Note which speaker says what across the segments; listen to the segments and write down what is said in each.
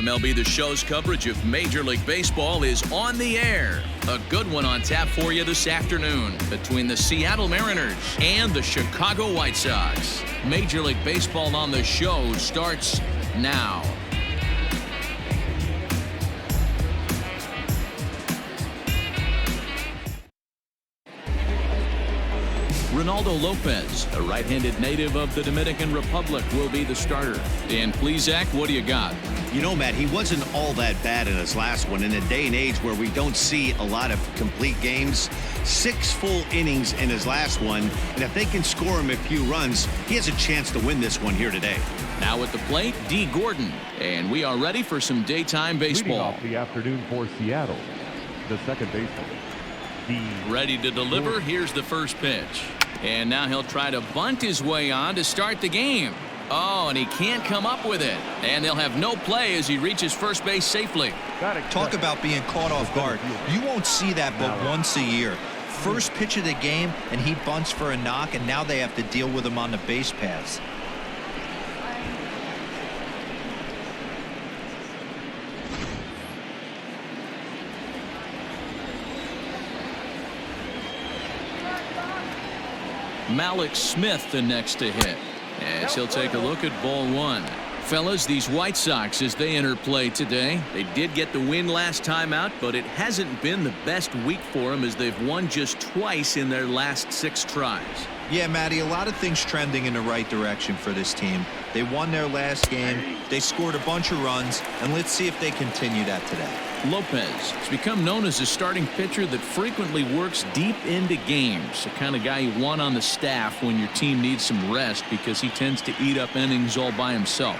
Speaker 1: MLB The Show's coverage of Major League Baseball is on the air. A good one on tap for you this afternoon between the Seattle Mariners and the Chicago White Sox. Major League Baseball on the Show starts now. Ronaldo Lopez, a right-handed native of the Dominican Republic, will be the starter. And please, Zach, what do you got?
Speaker 2: You know, Matt, he wasn't all that bad in his last one. In a day and age where we don't see a lot of complete games, 6 full innings in his last one. And if they can score him a few runs, he has a chance to win this one here today.
Speaker 1: Now at the plate, D. Gordon. And we are ready for some daytime baseball.
Speaker 3: Leading off the afternoon for Seattle, the second baseman.
Speaker 1: Ready to deliver. Here's the first pitch. And now he'll try to bunt his way on to start the game. Oh, and he can't come up with it. And they'll have no play as he reaches first base safely.
Speaker 4: Talk about being caught off guard. You won't see that but once a year. First pitch of the game, and he bunts for a knock, and now they have to deal with him on the base paths.
Speaker 1: Malik Smith the next to hit, as he'll take a look at ball one. Fellas, these White Sox, as they enter play today, they did get the win last time out, but it hasn't been the best week for them as they've won just twice in their last 6 tries.
Speaker 4: Yeah, Matty, a lot of things trending in the right direction for this team. They won their last game, they scored a bunch of runs, and let's see if they continue that today.
Speaker 1: Lopez has become known as a starting pitcher that frequently works deep into games, the kind of guy you want on the staff when your team needs some rest because he tends to eat up innings all by himself.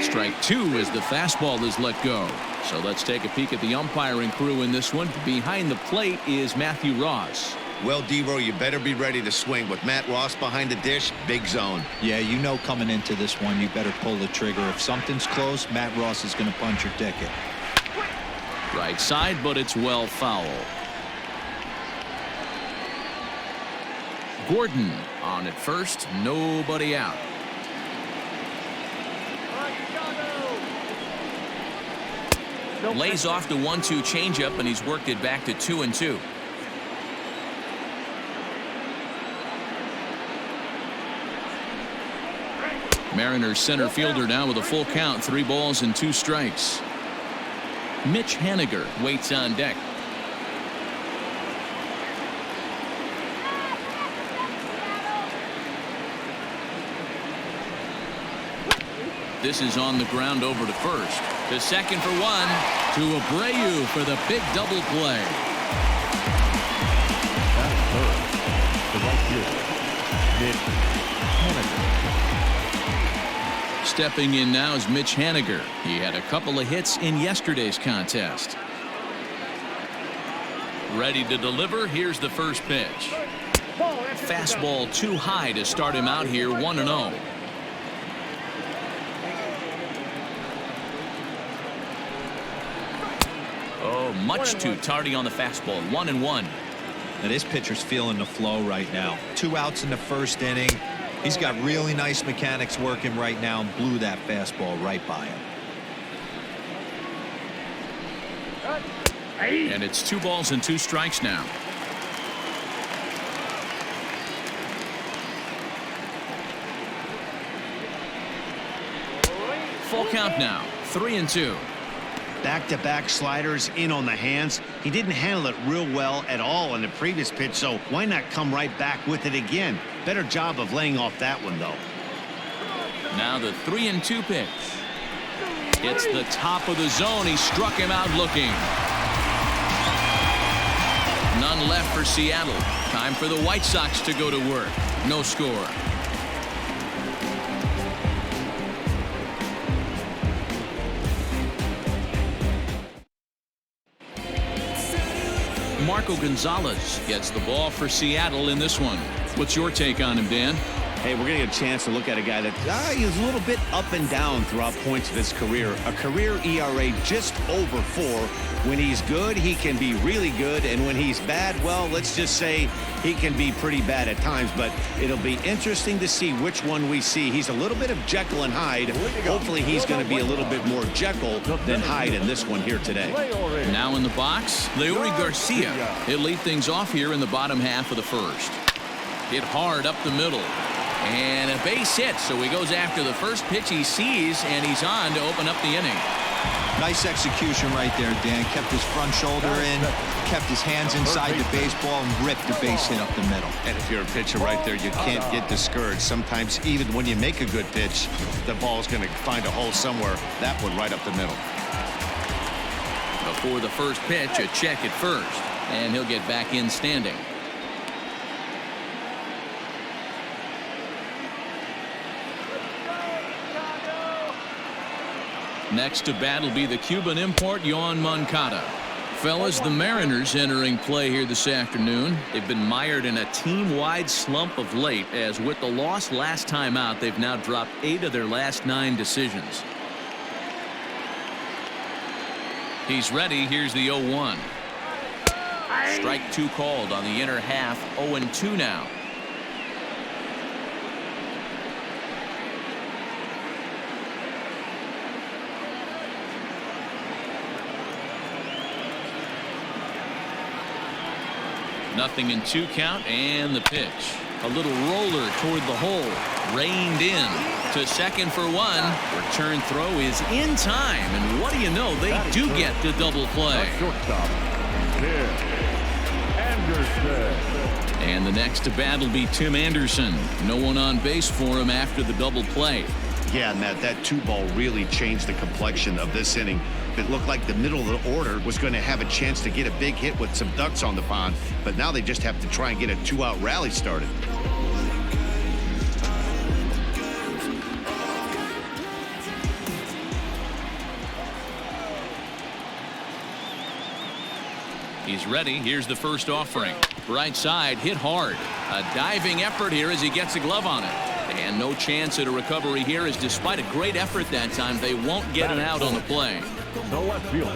Speaker 1: Strike 2 as the fastball is let go. So let's take a peek at the umpiring crew in this one. Behind the plate is Matthew Ross.
Speaker 2: Well, Devo, you better be ready to swing. With Matt Ross behind the dish, big zone.
Speaker 4: Yeah, you know coming into this one, you better pull the trigger. If something's close, Matt Ross is going to punch your ticket.
Speaker 1: Right side, but it's well foul. Gordon on at first, nobody out. Lays off the 1-2 changeup, and he's worked it back to 2-2. Mariners center fielder now with a full count, 3 balls and 2 strikes. Mitch Haniger waits on deck. This is on the ground over to first. To second for 1. To Abreu for the big double play.
Speaker 3: That's third. The right fielder, Mitch Haniger.
Speaker 1: Stepping in now is Mitch Haniger. He had a couple of hits in yesterday's contest. Ready to deliver. Here's the first pitch. Fastball too high to start him out here, 1-0. Oh, much too tardy on the fastball, 1-1.
Speaker 4: Now this pitcher's feeling the flow right now. 2 outs in the first inning. He's got really nice mechanics working right now and blew that fastball right by him.
Speaker 1: And it's 2 balls and 2 strikes now. Full count now, 3-2.
Speaker 2: Back-to-back sliders in on the hands. He didn't handle it real well at all in the previous pitch, so why not come right back with it again? Better job of laying off that one, though.
Speaker 1: Now the 3-2 pitch. It's the top of the zone. He struck him out looking. None left for Seattle. Time for the White Sox to go to work. No score. Marco Gonzalez gets the ball for Seattle in this one. What's your take on him, Dan?
Speaker 2: Hey, we're going to get a chance to look at a guy that he's a little bit up and down throughout points of his career. A career ERA just over 4. When he's good, he can be really good. And when he's bad, well, let's just say he can be pretty bad at times. But it'll be interesting to see which one we see. He's a little bit of Jekyll and Hyde. Hopefully he's going to be a little bit more Jekyll than Hyde in this one here today.
Speaker 1: Now in the box, Leury Garcia. He'll lead things off here in the bottom half of the first. Hit hard up the middle. And a base hit, so he goes after the first pitch he sees, and he's on to open up the inning.
Speaker 4: Nice execution right there, Dan. Kept his front shoulder in, kept his hands inside the baseball, and ripped the base hit up the middle.
Speaker 2: And if you're a pitcher right there, you can't get discouraged. Sometimes even when you make a good pitch, the ball's going to find a hole somewhere. That one right up the middle.
Speaker 1: Before the first pitch, a check at first, and he'll get back in standing. Next to bat will be the Cuban import, Yoan Moncada. Fellas, the Mariners entering play here this afternoon. They've been mired in a team-wide slump of late, as with the loss last time out, they've now dropped 8 of their last 9 decisions. He's ready. Here's the 0-1. Strike 2 called on the inner half. 0-2 now. Nothing in 2 count, and the pitch. A little roller toward the hole. Reined in to second for 1. Return throw is in time, and what do you know? They do get the double play. And the next to bat will be Tim Anderson. No one on base for him after the double play.
Speaker 2: Yeah, Matt, that 2-ball really changed the complexion of this inning. It looked like the middle of the order was going to have a chance to get a big hit with some ducks on the pond, but now they just have to try and get a 2-out rally started.
Speaker 1: He's ready. Here's the first offering. Right side, hit hard. A diving effort here as he gets a glove on it. And no chance at a recovery here, as despite a great effort that time, they won't get an out on the play.
Speaker 3: The left fielder,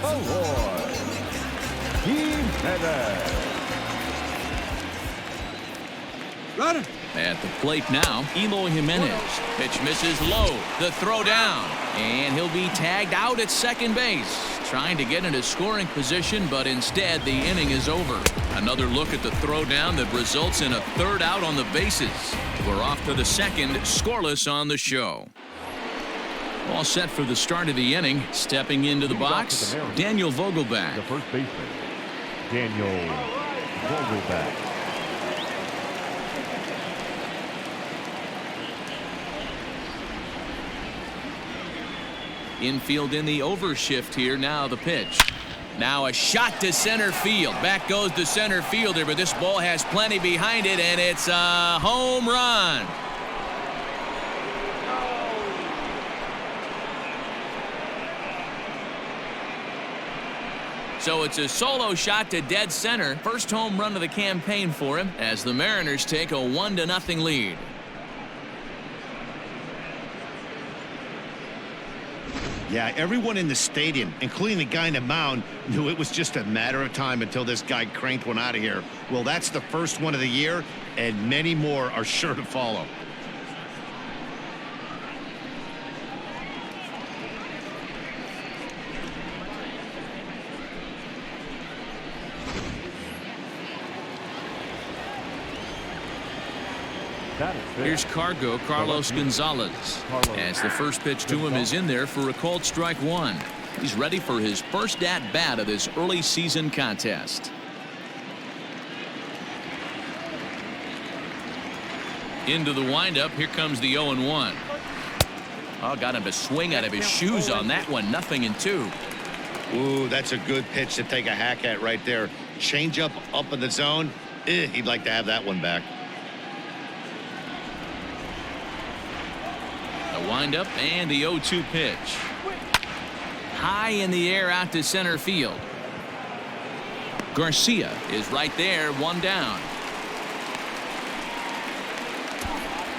Speaker 3: Aloy Jimenez.
Speaker 5: Runner.
Speaker 1: At the plate now, Eloy Jimenez. Pitch misses low. The throw down. And he'll be tagged out at second base. Trying to get into scoring position, but instead the inning is over. Another look at the throw down that results in a 3rd out on the bases. We're off to the second, scoreless on the show. All set for the start of the inning. Stepping into the box, Daniel Vogelbach.
Speaker 3: The first baseman, Daniel Vogelbach.
Speaker 1: Infield in the overshift here. Now the pitch. Now a shot to center field. Back goes the center fielder, but this ball has plenty behind it, and it's a home run. So it's a solo shot to dead center. First home run of the campaign for him, as the Mariners take a 1-0 lead.
Speaker 2: Yeah, everyone in the stadium, including the guy in the mound, knew it was just a matter of time until this guy cranked one out of here. Well, that's the first one of the year, and many more are sure to follow.
Speaker 1: Here's Carlos Gonzalez, as the first pitch to him is in there for a called strike 1. He's ready for his first at-bat of this early season contest. Into the windup. Here comes the 0-1. Oh, got him to swing out of his shoes on that one. 0-2.
Speaker 2: Ooh, that's a good pitch to take a hack at right there. Change up in the zone. He'd like to have that one back.
Speaker 1: The windup and the 0-2 pitch. High in the air out to center field. Garcia is right there, 1 down.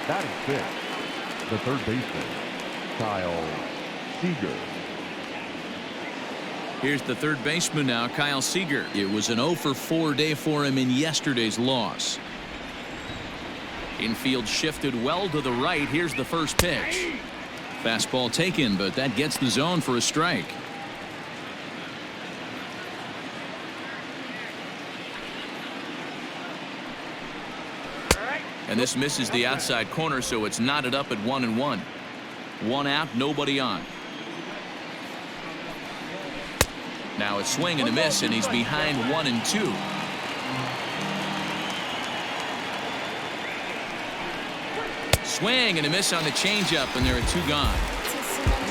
Speaker 3: Batting fifth, the third baseman, Kyle Seager.
Speaker 1: Here's the third baseman now, Kyle Seager. It was an 0-for-4 day for him in yesterday's loss. Infield shifted well to the right. Here's the first pitch. Fastball taken, but that gets the zone for a strike. And this misses the outside corner, so it's knotted up at 1-1. One out, nobody on. Now it's swing and a miss, and he's behind 1-2. Swing and a miss on the changeup, and there are two gone.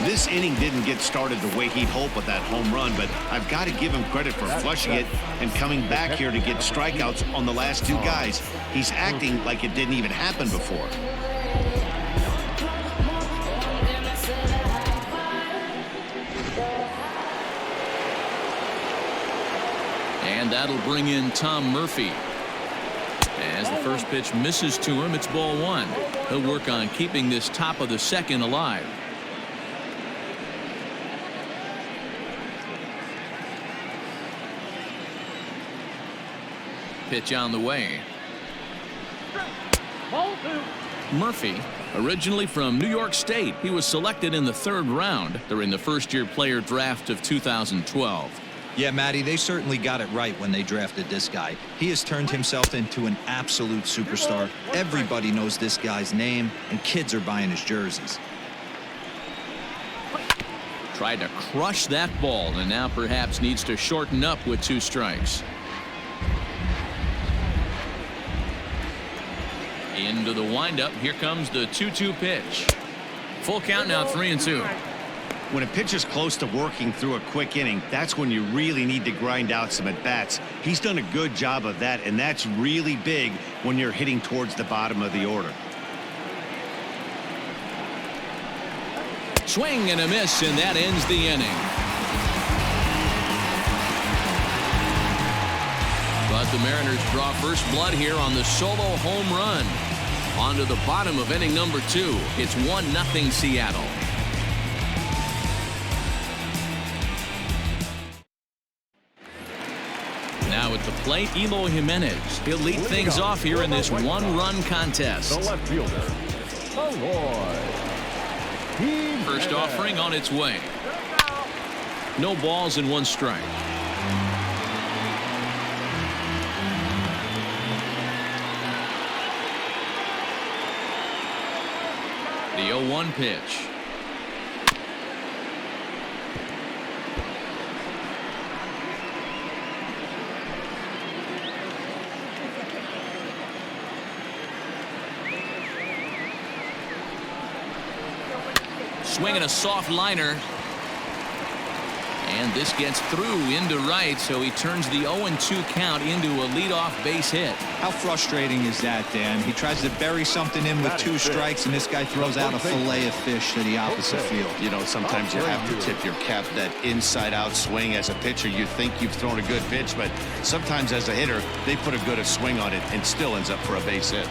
Speaker 2: This inning didn't get started the way he'd hoped with that home run, but I've got to give him credit for flushing it and coming back here to get strikeouts on the last two guys. He's acting like it didn't even happen before.
Speaker 1: And that'll bring in Tom Murphy. As the first pitch misses to him, it's ball one. He'll work on keeping this top of the second alive. Pitch on the way. Murphy, originally from New York State, he was selected in the third round during the first-year player draft of 2012.
Speaker 4: Yeah, Matty, they certainly got it right when they drafted this guy. He has turned himself into an absolute superstar. Everybody knows this guy's name, and kids are buying his jerseys.
Speaker 1: Tried to crush that ball, and now perhaps needs to shorten up with two strikes. Into the windup. Here comes the 2-2 pitch. Full count now, 3-2.
Speaker 2: When a pitcher's close to working through a quick inning, that's when you really need to grind out some at-bats. He's done a good job of that, and that's really big when you're hitting towards the bottom of the order.
Speaker 1: Swing and a miss, and that ends the inning. But the Mariners draw first blood here on the solo home run. On to the bottom of inning number 2. It's 1-0 Seattle. Now at the plate, Eloy Jimenez. He'll lead things off here in this one-run contest.
Speaker 3: The left fielder, Eloy.
Speaker 1: First offering on its way. No balls and one strike. The 0-1 pitch. Swinging a soft liner. And this gets through into right, so he turns the 0-2 count into a leadoff base hit.
Speaker 4: How frustrating is that, Dan? He tries to bury something in with two strikes, and this guy throws out a fillet of fish to the opposite field.
Speaker 2: You know, sometimes you have to tip your cap. That inside-out swing as a pitcher, you think you've thrown a good pitch, but sometimes as a hitter, they put a good swing on it and still ends up for a base hit.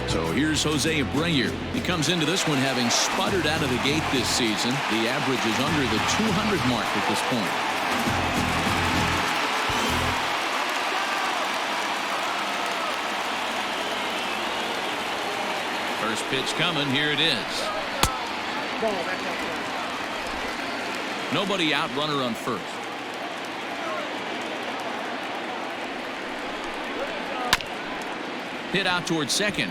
Speaker 1: So here's Jose Abreu. He comes into this one having sputtered out of the gate this season. The average is under the 200 mark at this point. First pitch coming. Here it is. Nobody out, runner on first. Hit out towards second.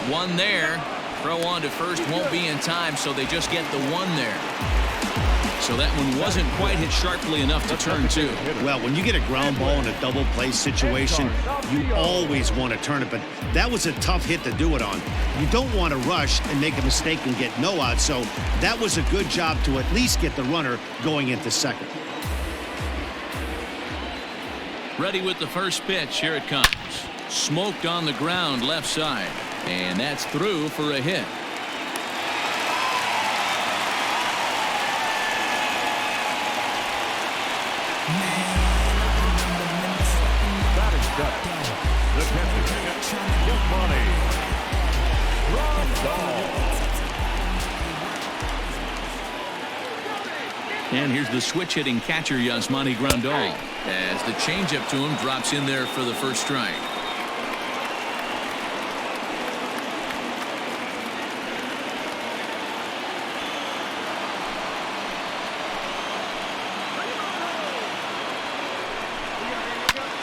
Speaker 1: One there. Throw on to first won't be in time, so they just get the one there. So that one wasn't quite hit sharply enough to turn two.
Speaker 2: Well, when you get a ground ball in a double play situation, you always want to turn it, but that was a tough hit to do it on. You don't want to rush and make a mistake and get no out, so that was a good job to at least get the runner going into second.
Speaker 1: Ready with the first pitch. Here it comes. Smoked on the ground left side, and that's through for a hit.
Speaker 3: Batting seventh, the catcher, Yasmani Grandal.
Speaker 1: And here's the switch-hitting catcher, Yasmani Grandal, as the changeup to him drops in there for the first strike.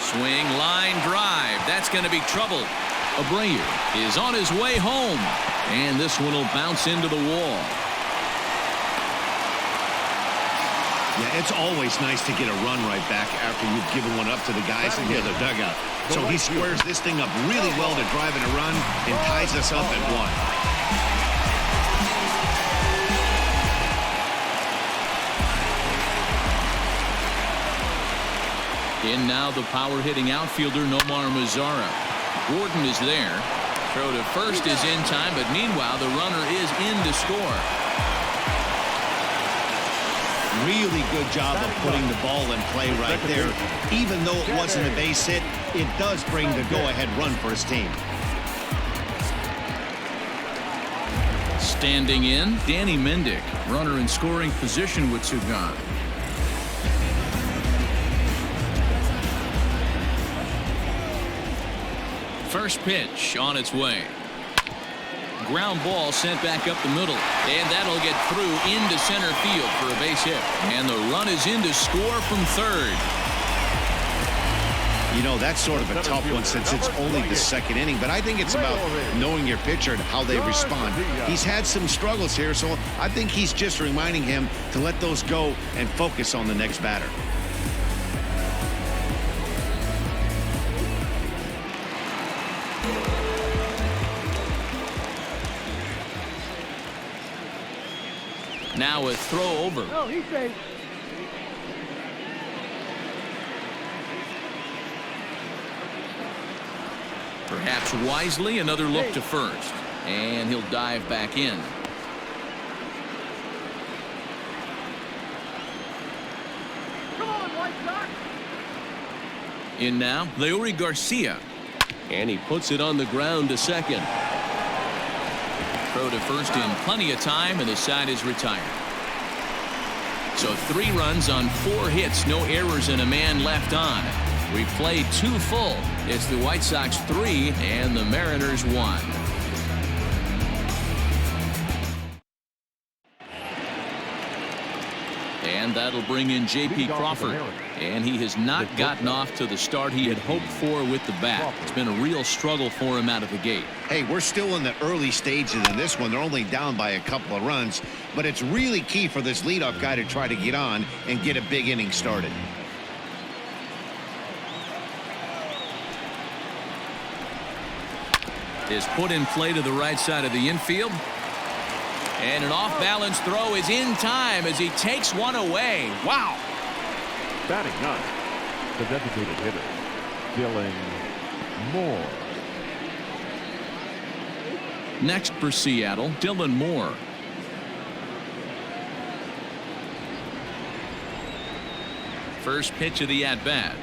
Speaker 1: Swing, line drive. That's going to be trouble. Abreu is on his way home, and this one will bounce into the wall.
Speaker 2: Yeah, it's always nice to get a run right back after you've given one up to the guys in the other dugout. So he squares this thing up really well to drive in a run and ties us up at 1.
Speaker 1: In now the power-hitting outfielder Nomar Mazara. Gordon is there. Throw to first is in time, but meanwhile the runner is in to score.
Speaker 2: Really good job of putting the ball in play right there. Even though it wasn't a base hit, it does bring the go-ahead run for his team.
Speaker 1: Standing in, Danny Mendick, runner in scoring position with Sugan. First pitch on its way. Ground ball sent back up the middle, and that'll get through into center field for a base hit. And the run is in to score from third.
Speaker 2: You know, that's sort of a tough one since it's only the second inning, but I think it's about knowing your pitcher and how they respond. He's had some struggles here, so I think he's just reminding him to let those go and focus on the next batter.
Speaker 1: Now a throw over.
Speaker 5: No, he's safe.
Speaker 1: Perhaps wisely, another look to first. And he'll dive back in.
Speaker 5: Come on, White Sox.
Speaker 1: In now, Leury Garcia. And he puts it on the ground to second. Throw to first in plenty of time, and the side is retired. So 3 runs on 4 hits, no errors, and a man left on. We played 2 full. It's the White Sox 3 and the Mariners 1. And that'll bring in J.P. Crawford. And he has not gotten off to the start he had hoped for with the bat. It's been a real struggle for him out of the gate.
Speaker 2: Hey, we're still in the early stages in this one. They're only down by a couple of runs, but it's really key for this leadoff guy to try to get on and get a big inning started.
Speaker 1: Is put in play to the right side of the infield. And an off-balance throw is in time as he takes one away. Wow.
Speaker 3: Batting ninth, the designated hitter, Dylan Moore.
Speaker 1: Next for Seattle, Dylan Moore. First pitch of the at-bat.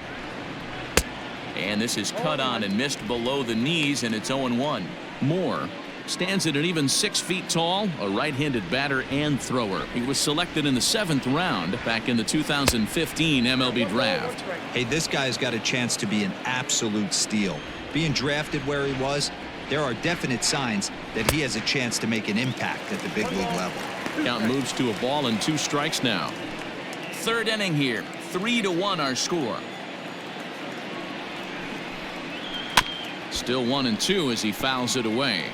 Speaker 1: And this is cut on and missed below the knees, and it's 0-1. Moore stands at an even 6 feet tall, a right-handed batter and thrower. He was selected in the 7th round back in the 2015 MLB draft.
Speaker 4: Hey, this guy's got a chance to be an absolute steal. Being drafted where he was, there are definite signs that he has a chance to make an impact at the big league level.
Speaker 1: Count moves to a ball and 2 strikes now. 3rd inning here, 3-1 our score. Still 1-2 as he fouls it away.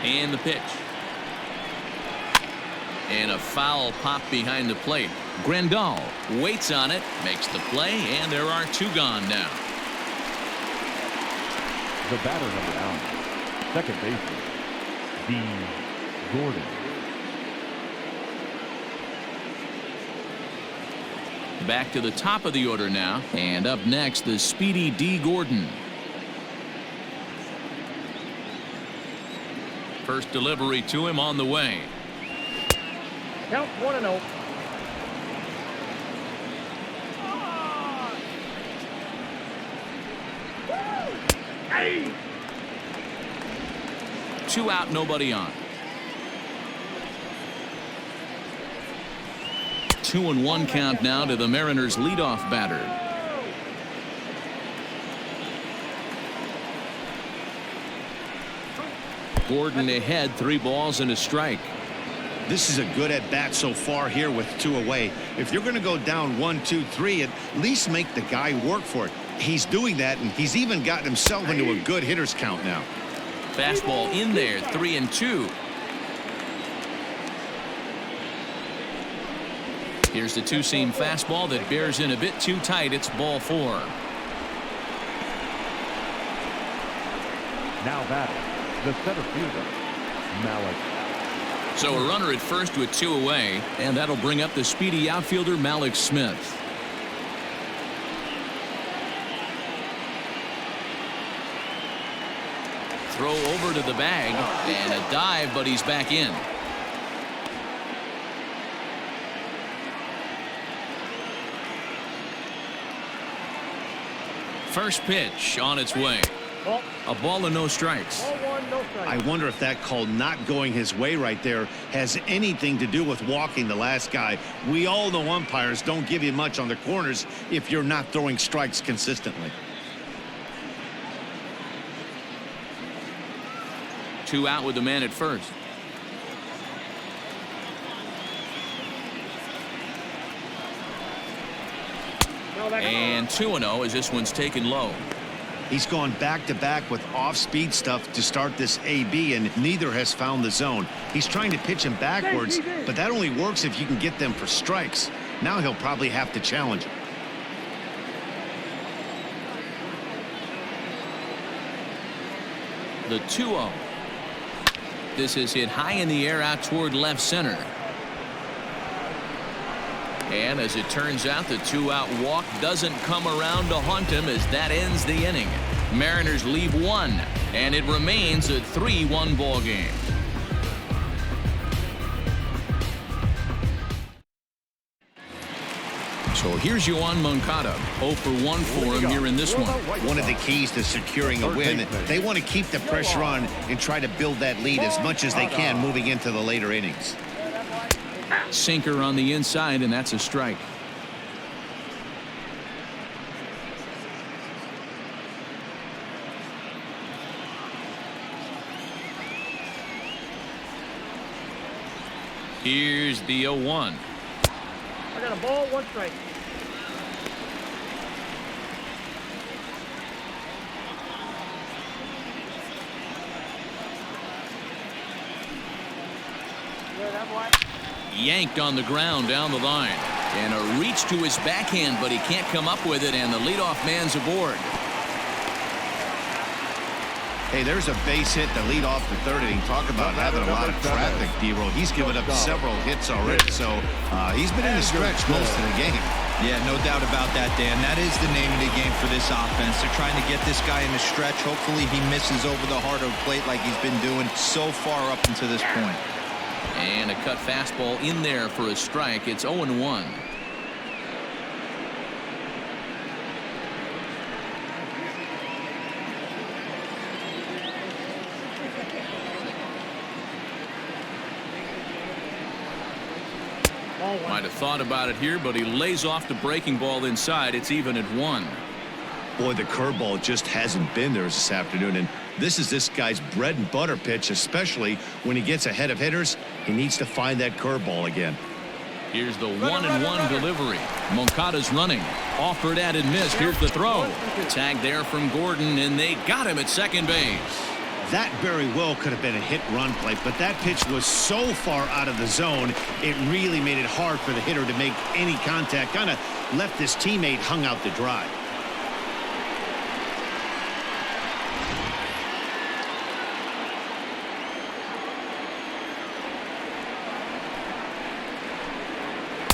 Speaker 1: And the pitch. And a foul pop behind the plate. Grandal waits on it, makes the play, and there are 2 gone now.
Speaker 3: The batter number 9, second baseman, D. Gordon.
Speaker 1: Back to the top of the order now. And up next, the speedy D. Gordon. First delivery to him on the way.
Speaker 5: Count 1-0.
Speaker 1: 2 out, nobody on. 2-1 count now to the Mariners leadoff batter. Gordon ahead, 3 balls and a strike.
Speaker 2: This is a good at bat so far here with 2 away. If you're going to go down 1, 2, 3, at least make the guy work for it. He's doing that, and he's even gotten himself into a good hitter's count now.
Speaker 1: Fastball in there, 3-2. Here's the 2-seam fastball that bears in a bit too tight. It's ball 4.
Speaker 3: Now batting, the center fielder, Malik.
Speaker 1: So a runner at first with 2 away, and that'll bring up the speedy outfielder Malik Smith. Throw over to the bag, and a dive, but he's back in. First pitch on its way. A ball and no strikes.
Speaker 2: I wonder if that call not going his way right there has anything to do with walking the last guy. We all know umpires don't give you much on the corners if you're not throwing strikes consistently.
Speaker 1: 2 out with the man at first. And 2-0 as this one's taken low.
Speaker 2: He's gone back-to-back with off-speed stuff to start this AB, and neither has found the zone. He's trying to pitch him backwards, but that only works if you can get them for strikes. Now he'll probably have to challenge him.
Speaker 1: The 2-0. This is hit high in the air out toward left center. And as it turns out, the 2-out walk doesn't come around to haunt him as that ends the inning. Mariners leave 1, and it remains a 3-1 ball game. So here's Yoan Moncada, 0 for 1 for him here in this one.
Speaker 2: One of the keys to securing a win, they want to keep the pressure on and try to build that lead as much as they can moving into the later innings.
Speaker 1: Sinker on the inside, and that's a strike. Here's the 0-1.
Speaker 5: I got a ball, 1 strike.
Speaker 1: Yanked on the ground down the line, and a reach to his backhand, but he can't come up with it, and the leadoff man's aboard.
Speaker 2: Hey, there's a base hit to lead off the 3rd inning. Talk about having a lot of traffic, D-Roll. He's given up several hits already, so he's been in the stretch most of the game.
Speaker 4: Yeah, no doubt about that, Dan. That is the name of the game for this offense. They're trying to get this guy in the stretch. Hopefully he misses over the heart of the plate like he's been doing so far up until this point.
Speaker 1: And a cut fastball in there for a strike. It's 0-1. Might have thought about it here, but he lays off the breaking ball inside. It's even at 1.
Speaker 2: Boy, the curveball just hasn't been there this afternoon, and this is this guy's bread and butter pitch, especially when he gets ahead of hitters. He needs to find that curveball again.
Speaker 1: Here's the 1-1 delivery. Moncada's running. Offered at and missed. Here's the throw. Tag there from Gordon, and they got him at second base.
Speaker 2: That very well could have been a hit-run play, but that pitch was so far out of the zone, it really made it hard for the hitter to make any contact. Kind of left his teammate hung out to dry.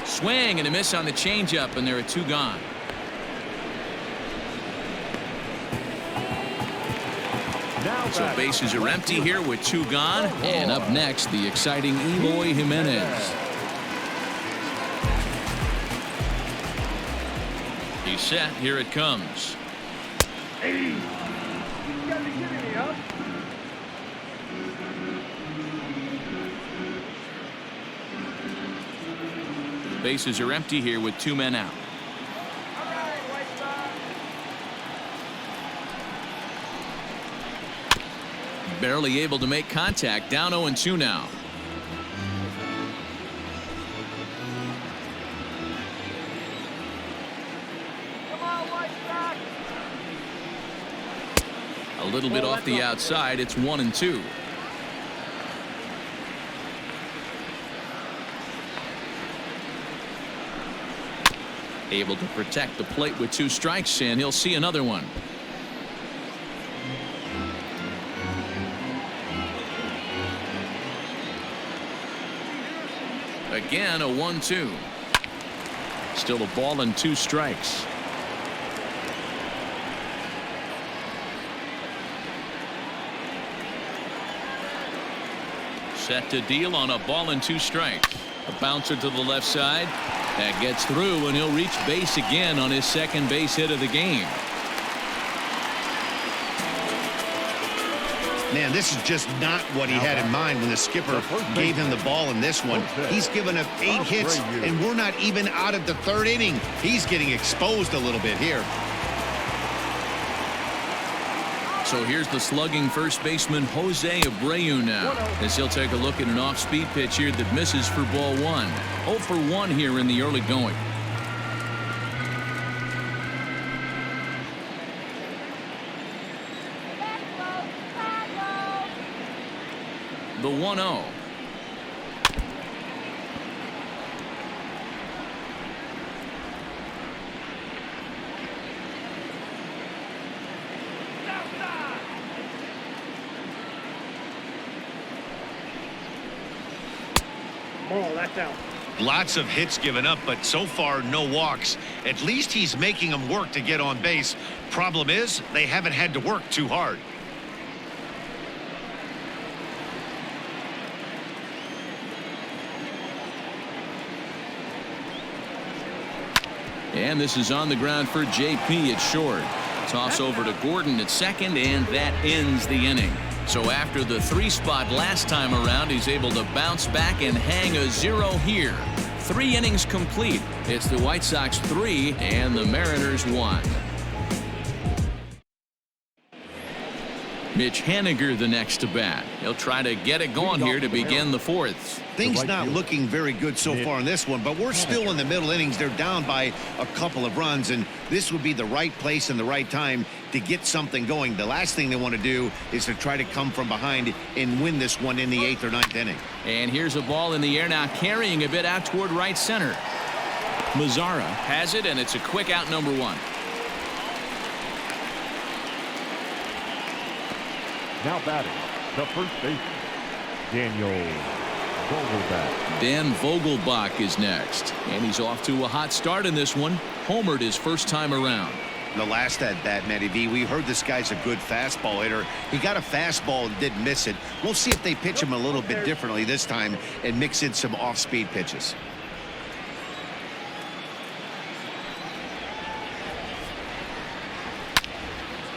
Speaker 1: Swing and a miss on the changeup, and there are 2 gone. So bases are empty here with 2 gone. And up next, the exciting Eloy Jimenez. He's set. Here it comes.
Speaker 5: guys are kidding me, huh?
Speaker 1: Bases are empty here with 2 men out.
Speaker 5: All right, White Sox.
Speaker 1: Barely able to make contact. Down 0-2 now.
Speaker 5: Come on, White Sox.
Speaker 1: A little bit off the outside. It's 1-2. Able to protect the plate with 2 strikes, and he'll see another one. Again, a 1-2. Still a ball and 2 strikes. Set to deal on a ball and 2 strikes. A bouncer to the left side. That gets through, and he'll reach base again on his second base hit of the game.
Speaker 2: Man, this is just not what he had in mind when the skipper gave him the ball in this one. He's given up 8 hits, and we're not even out of the 3rd inning. He's getting exposed a little bit here.
Speaker 1: So here's the slugging first baseman Jose Abreu now, as he'll take a look at an off-speed pitch here that misses for ball 1. 0 for 1 here in the early going. The 1-0.
Speaker 5: Oh, that's out.
Speaker 2: Lots of hits given up, but so far no walks. At least he's making them work to get on base. Problem is, they haven't had to work too hard.
Speaker 1: And this is on the ground for JP at short. Toss over to Gordon at second, and that ends the inning. So after the 3 spot last time around, he's able to bounce back and hang a 0 here. 3 innings complete. It's the White Sox 3 and the Mariners 1. Mitch Haniger the next to bat. He'll try to get it going here to begin the 4th.
Speaker 2: Things not looking very good so far in this one, but we're still in the middle innings. They're down by a couple of runs, and this would be the right place and the right time to get something going. The last thing they want to do is to try to come from behind and win this one in the 8th or 9th inning.
Speaker 1: And here's a ball in the air now, carrying a bit out toward right center. Mazzara has it, and it's a quick out, number 1.
Speaker 3: Now batting, the first baseman, Daniel Vogelbach.
Speaker 1: Dan Vogelbach is next, and he's off to a hot start in this one. Homered his first time around.
Speaker 2: The last at bat, Matty V, we heard this guy's a good fastball hitter. He got a fastball and did miss it. We'll see if they pitch him a little bit differently this time and mix in some off-speed pitches.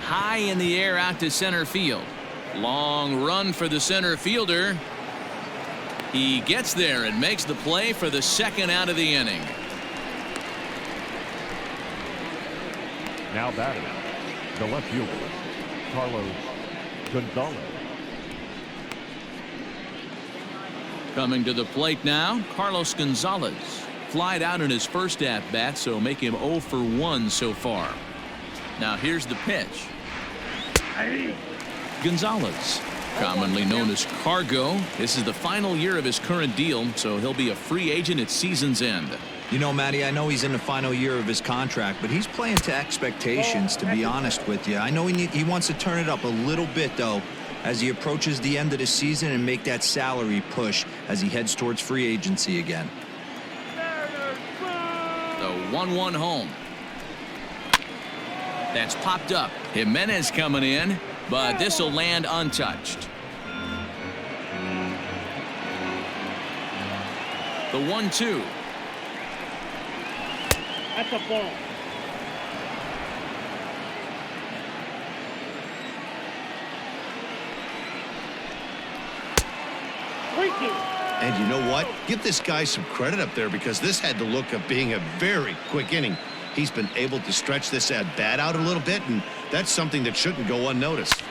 Speaker 1: High in the air out to center field. Long run for the center fielder. He gets there and makes the play for the 2nd out of the inning.
Speaker 3: Now batting, the left fielder, Carlos Gonzalez.
Speaker 1: Coming to the plate now, Carlos Gonzalez. Flied out in his first at-bat, so make him 0 for 1 so far. Now here's the pitch. Gonzalez, commonly known as Cargo. This is the final year of his current deal, so he'll be a free agent at season's end.
Speaker 4: You know, Matty, I know he's in the final year of his contract, but he's playing to expectations, to be honest with you. I know he wants to turn it up a little bit, though, as he approaches the end of the season and make that salary push as he heads towards free agency again.
Speaker 1: The 1-1 home. That's popped up. Jimenez coming in, but this will land untouched. The 1-2.
Speaker 5: That's a ball. Ricky.
Speaker 2: And you know what? Give this guy some credit up there because this had the look of being a very quick inning. He's been able to stretch this at bat out a little bit, and that's something that shouldn't go unnoticed.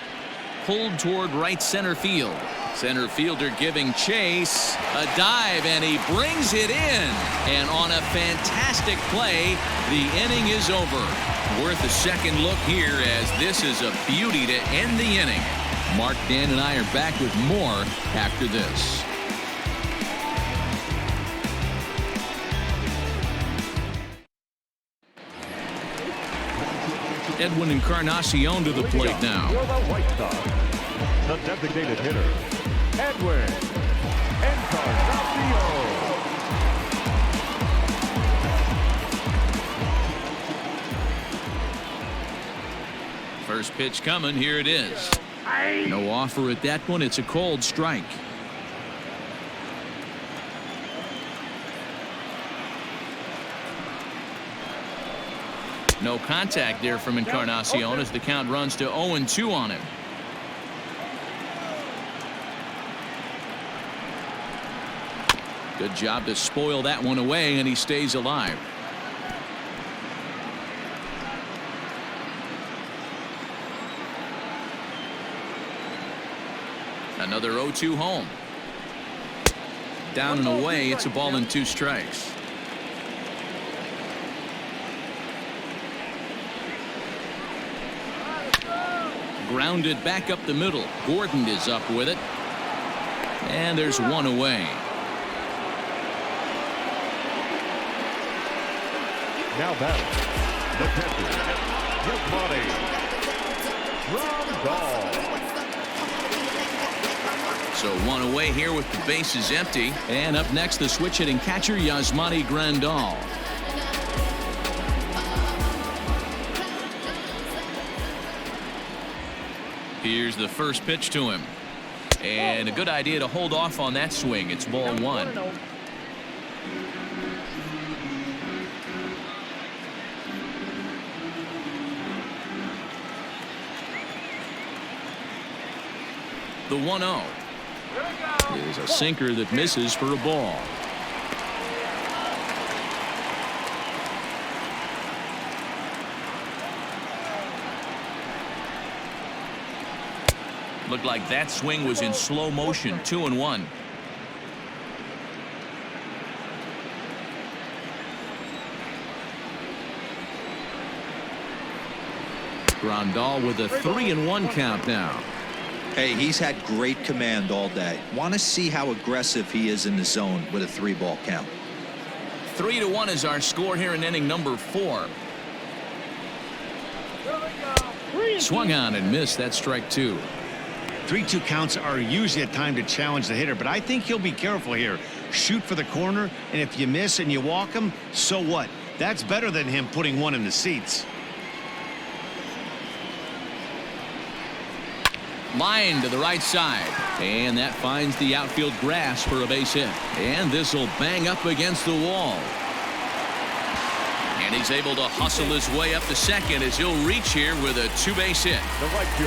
Speaker 1: Pulled toward right center field. Center fielder giving chase. A dive, and he brings it in. And on a fantastic play, the inning is over. Worth a second look here, as this is a beauty to end the inning. Mark, Dan, and I are back with more after this. Edwin Encarnacion to the plate now.
Speaker 3: For the White Sox, the designated hitter, Edwin Encarnacion.
Speaker 1: First pitch coming. Here it is. No offer at that one. It's a cold strike. No contact there from Encarnacion as the count runs to 0-2 on him. Good job to spoil that one away, and he stays alive. Another 0-2 home. Down and away. It's a ball and 2 strikes. Grounded back up the middle. Gordon is up with it. And there's one away.
Speaker 3: Now back, the catcher, Rondal.
Speaker 1: So one away here with the bases empty. And up next, the switch hitting catcher, Yasmani Grandal. Here's the first pitch to him. And a good idea to hold off on that swing. It's ball 1. The 1-0 is a sinker that misses for a ball. Looked like that swing was in slow motion. 2-1. Grandal with a 3-1 count now.
Speaker 4: Hey, he's had great command all day. Want to see how aggressive he is in the zone with a 3-ball count.
Speaker 1: 3-1 is our score here in inning number 4. Swung on and missed. That strike 2.
Speaker 2: 3-2 counts are usually a time to challenge the hitter, but I think he'll be careful here. Shoot for the corner, and if you miss and you walk him, so what? That's better than him putting one in the seats.
Speaker 1: Line to the right side, and that finds the outfield grass for a base hit. And this will bang up against the wall. And he's able to hustle his way up to second as he'll reach here with a 2-base hit.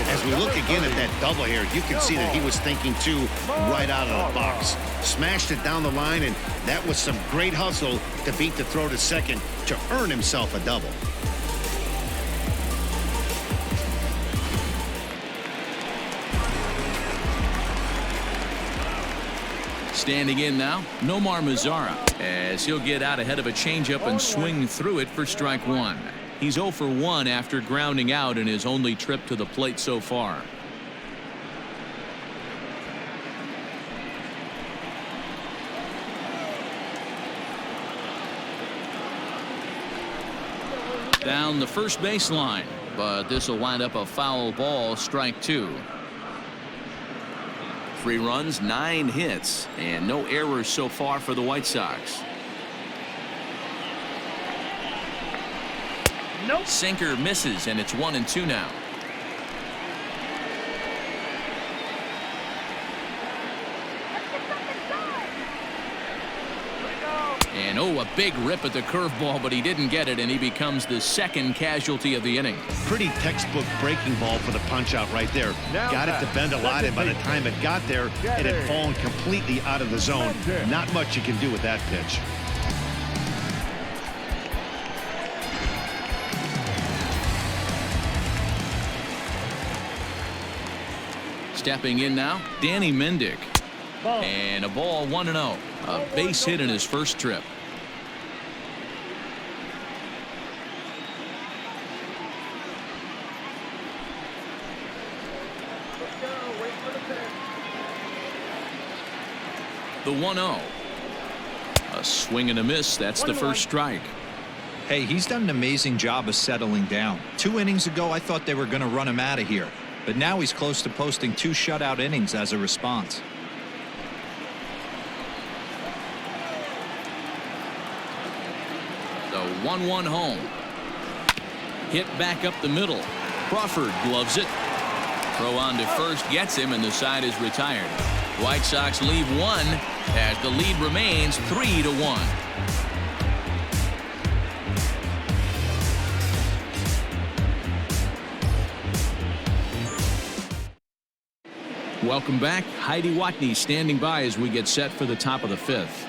Speaker 2: As we look again at that double here, you can see that he was thinking too right out of the box. Smashed it down the line, and that was some great hustle to beat the throw to second to earn himself a double.
Speaker 1: Standing in now, Nomar Mazara, as he'll get out ahead of a changeup and swing through it for strike 1. He's 0 for 1 after grounding out in his only trip to the plate so far. Down the first baseline, but this will wind up a foul ball, strike 2. 3 runs, 9 hits, and no errors so far for the White Sox.
Speaker 5: Nope.
Speaker 1: Sinker misses, and it's 1-2 now. And oh, a big rip at the curveball, but he didn't get it, and he becomes the second casualty of the inning.
Speaker 2: Pretty textbook breaking ball for the punch out right there. Got it to bend a lot, and by the time it got there, it had fallen completely out of the zone. Not much you can do with that pitch.
Speaker 1: Stepping in now, Danny Mendick.
Speaker 5: Ball.
Speaker 1: And a ball 1-0. A base hit in his first trip. The 1-0. A swing and a miss. That's the first strike.
Speaker 4: Hey, he's done an amazing job of settling down. 2 innings ago, I thought they were going to run him out of here. But now he's close to posting 2 shutout innings as a response.
Speaker 1: The 1-1 home. Hit back up the middle. Crawford gloves it. Throw on to first gets him, and the side is retired. White Sox leave 1 as the lead remains 3-1. Welcome back. Heidi Watney standing by as we get set for the top of the 5th.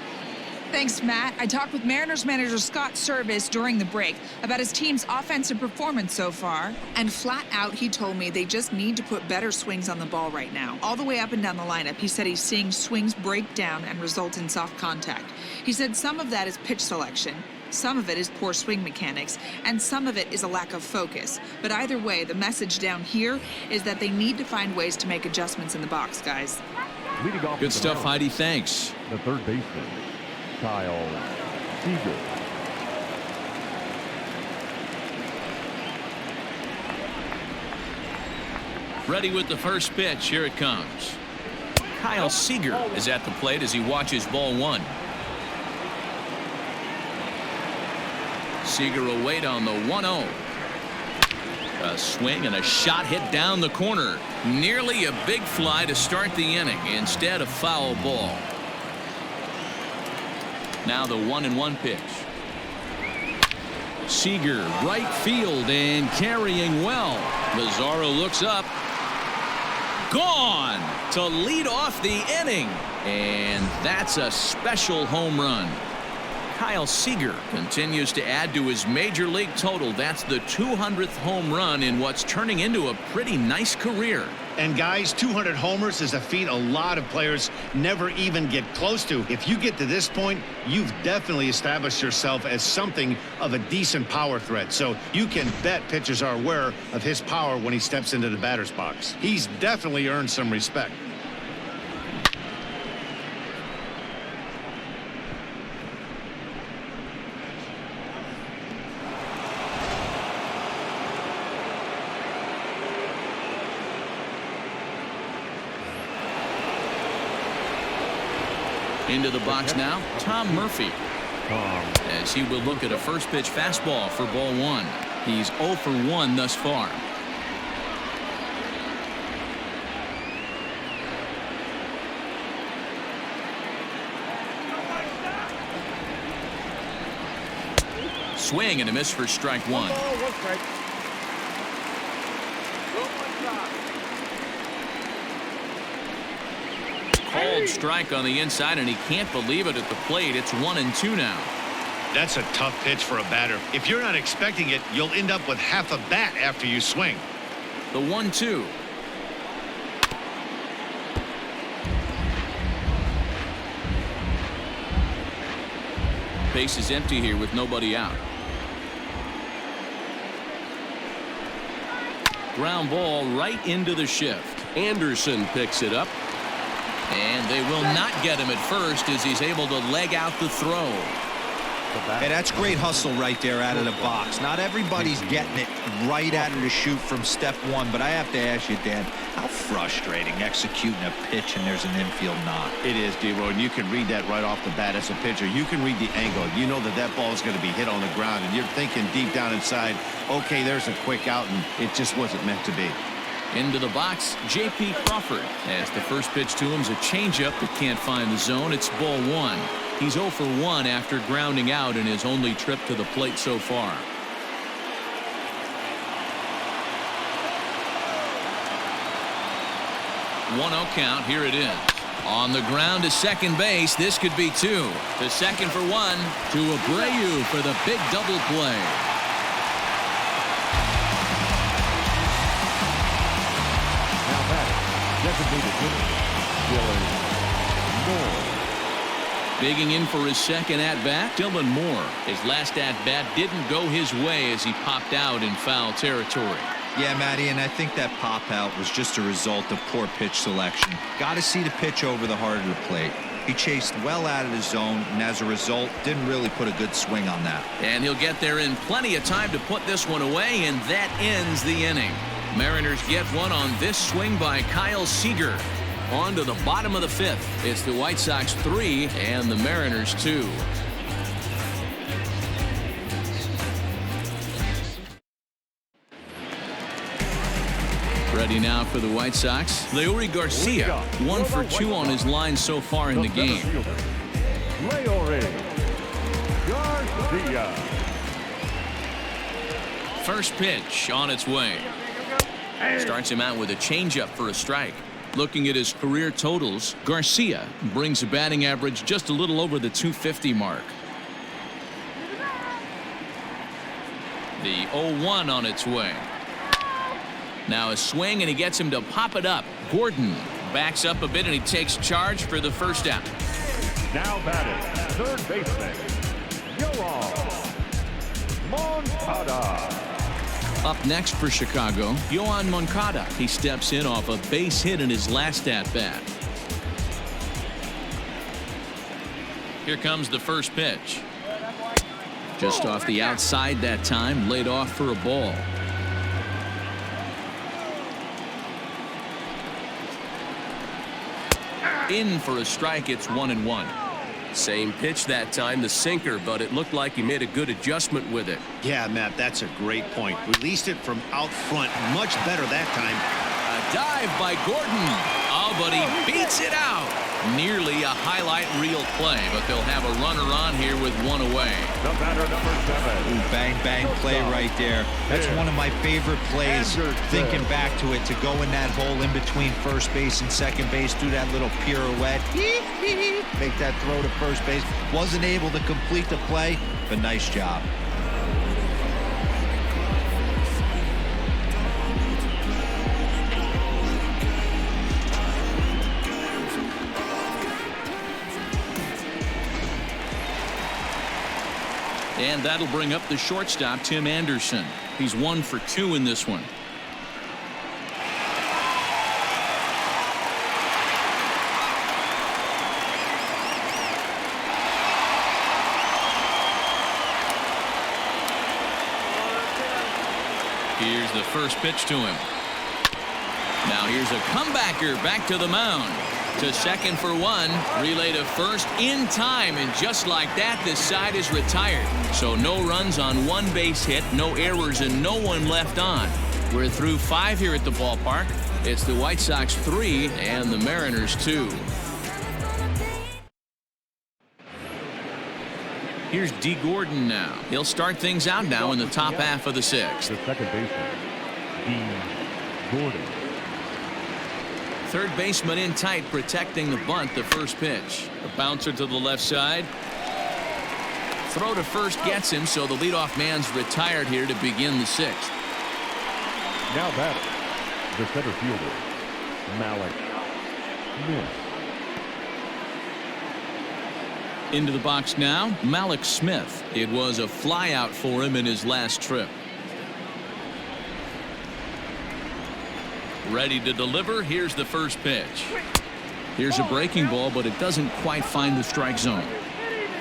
Speaker 6: Thanks, Matt. I talked with Mariners manager Scott Service during the break about his team's offensive performance so far. And flat out, he told me they just need to put better swings on the ball right now. All the way up and down the lineup, he said he's seeing swings break down and result in soft contact. He said some of that is pitch selection, some of it is poor swing mechanics, and some of it is a lack of focus. But either way, the message down here is that they need to find ways to make adjustments in the box, guys.
Speaker 3: Leading off
Speaker 1: Good stuff, Heidi. Thanks.
Speaker 3: the third baseman, Kyle Seager.
Speaker 1: Ready with the first pitch. Here it comes. Kyle Seager is at the plate as he watches ball 1. Seager will wait on the 1-0. A swing and a shot hit down the corner. Nearly a big fly to start the inning. Instead, a foul ball. Now the 1-1 pitch. Seager right field and carrying well. Lazaro looks up. Gone to lead off the inning. And that's a special home run. Kyle Seager continues to add to his major league total. That's the 200th home run in what's turning into a pretty nice career.
Speaker 2: And guys, 200 homers is a feat a lot of players never even get close to. If you get to this point, you've definitely established yourself as something of a decent power threat. So you can bet pitchers are aware of his power when he steps into the batter's box. He's definitely earned some respect.
Speaker 1: Into the box now, Tom Murphy. As he will look at a first pitch fastball for ball 1. He's 0 for 1 thus far. Swing and a miss for strike 1. Called strike on the inside, and he can't believe it at the plate. It's 1-2 now.
Speaker 2: That's a tough pitch for a batter. If you're not expecting it, you'll end up with half a bat after you swing.
Speaker 1: The 1-2. Base is empty here with nobody out. Ground ball right into the shift. Anderson picks it up. And they will not get him at first as he's able to leg out the throw.
Speaker 4: Hey, that's great hustle right there out of the box. Not everybody's getting it right out of the chute from step 1, but I have to ask you, Dan, how frustrating executing a pitch and there's an infield knock.
Speaker 2: It is, D-Roy, and you can read that right off the bat as a pitcher. You can read the angle. You know that that ball is going to be hit on the ground, and you're thinking deep down inside, okay, there's a quick out, and it just wasn't meant to be.
Speaker 1: Into the box, J.P. Crawford. As the first pitch to him is a changeup that can't find the zone. It's ball 1. He's 0 for 1 after grounding out in his only trip to the plate so far. One 0 count. Here it is. On the ground to second base. This could be 2. To second for 1. To Abreu for the big double play.
Speaker 3: Now batting, designated hitter, Dylan Moore.
Speaker 1: Bigging in for his second at-bat, Dylan Moore. His last at-bat didn't go his way as he popped out in foul territory.
Speaker 4: Yeah, Matty, and I think that pop out was just a result of poor pitch selection. Got to see the pitch over the heart of the plate. He chased well out of the zone, and as a result, didn't really put a good swing on that.
Speaker 1: And he'll get there in plenty of time to put this one away, and that ends the inning. Mariners get one on this swing by Kyle Seager. On to the bottom of the 5th. It's the White Sox 3 and the Mariners 2. Ready now for the White Sox. Leury Garcia, 1 for 2 on his line so far in the game.
Speaker 3: Leury Garcia.
Speaker 1: First pitch on its way. Starts him out with a changeup for a strike. Looking at his career totals, Garcia brings a batting average just a little over the 250 mark. The 0-1 on its way. Now a swing, and he gets him to pop it up. Gordon backs up a bit, and he takes charge for the first out.
Speaker 3: Now batting, third baseman, Yoan Moncada.
Speaker 1: Up next for Chicago, Yoan Moncada. He steps in off a base hit in his last at-bat. Here comes the first pitch. Just off the outside that time, laid off for a ball. In for a strike. It's 1-1. Same pitch that time, the sinker, but it looked like he made a good adjustment with it.
Speaker 2: Yeah, Matt, that's a great point. Released it from out front much better that time.
Speaker 1: A dive by Gordon. Oh, but he beats it out. Nearly a highlight reel play, but they'll have a runner on here with one away.
Speaker 3: The batter, number 7.
Speaker 4: Ooh, bang, bang play right there. That's one of my favorite plays, thinking back to it, to go in that hole in between first base and second base, do that little pirouette, make that throw to first base. Wasn't able to complete the play, but nice job.
Speaker 1: And that'll bring up the shortstop, Tim Anderson. He's 1 for 2 in this one. Here's the first pitch to him. Now here's a comebacker back to the mound. To second for 1, relay to first in time, and just like that, this side is retired. So no runs on one base hit, no errors, and no one left on. We're through 5 here at the ballpark. It's the White Sox 3 and the Mariners 2. Here's D. Gordon now. He'll start things out now in the top half of the 6th.
Speaker 3: The second baseman, D. Gordon.
Speaker 1: Third baseman in tight, protecting the bunt. The first pitch. A bouncer to the left side. Throw to first gets him, so the leadoff man's retired here to begin the 6th.
Speaker 3: Now batting, the center fielder, Malik Smith.
Speaker 1: Into the box now, Malik Smith. It was a flyout for him in his last trip. Ready to deliver. Here's the first pitch. Here's a breaking ball, but it doesn't quite find the strike zone.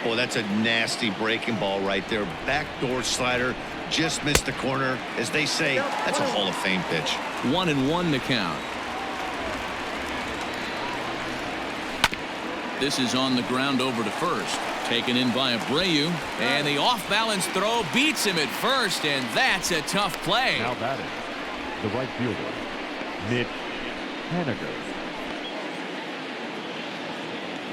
Speaker 2: Oh, that's a nasty breaking ball right there. Backdoor slider, just missed the corner. As they say, that's a Hall of Fame pitch.
Speaker 1: 1-1 to count. This is on the ground over to first. Taken in by Abreu, and the off-balance throw beats him at first, and that's a tough play.
Speaker 3: Now batting, the right fielder, Mitch Haniger.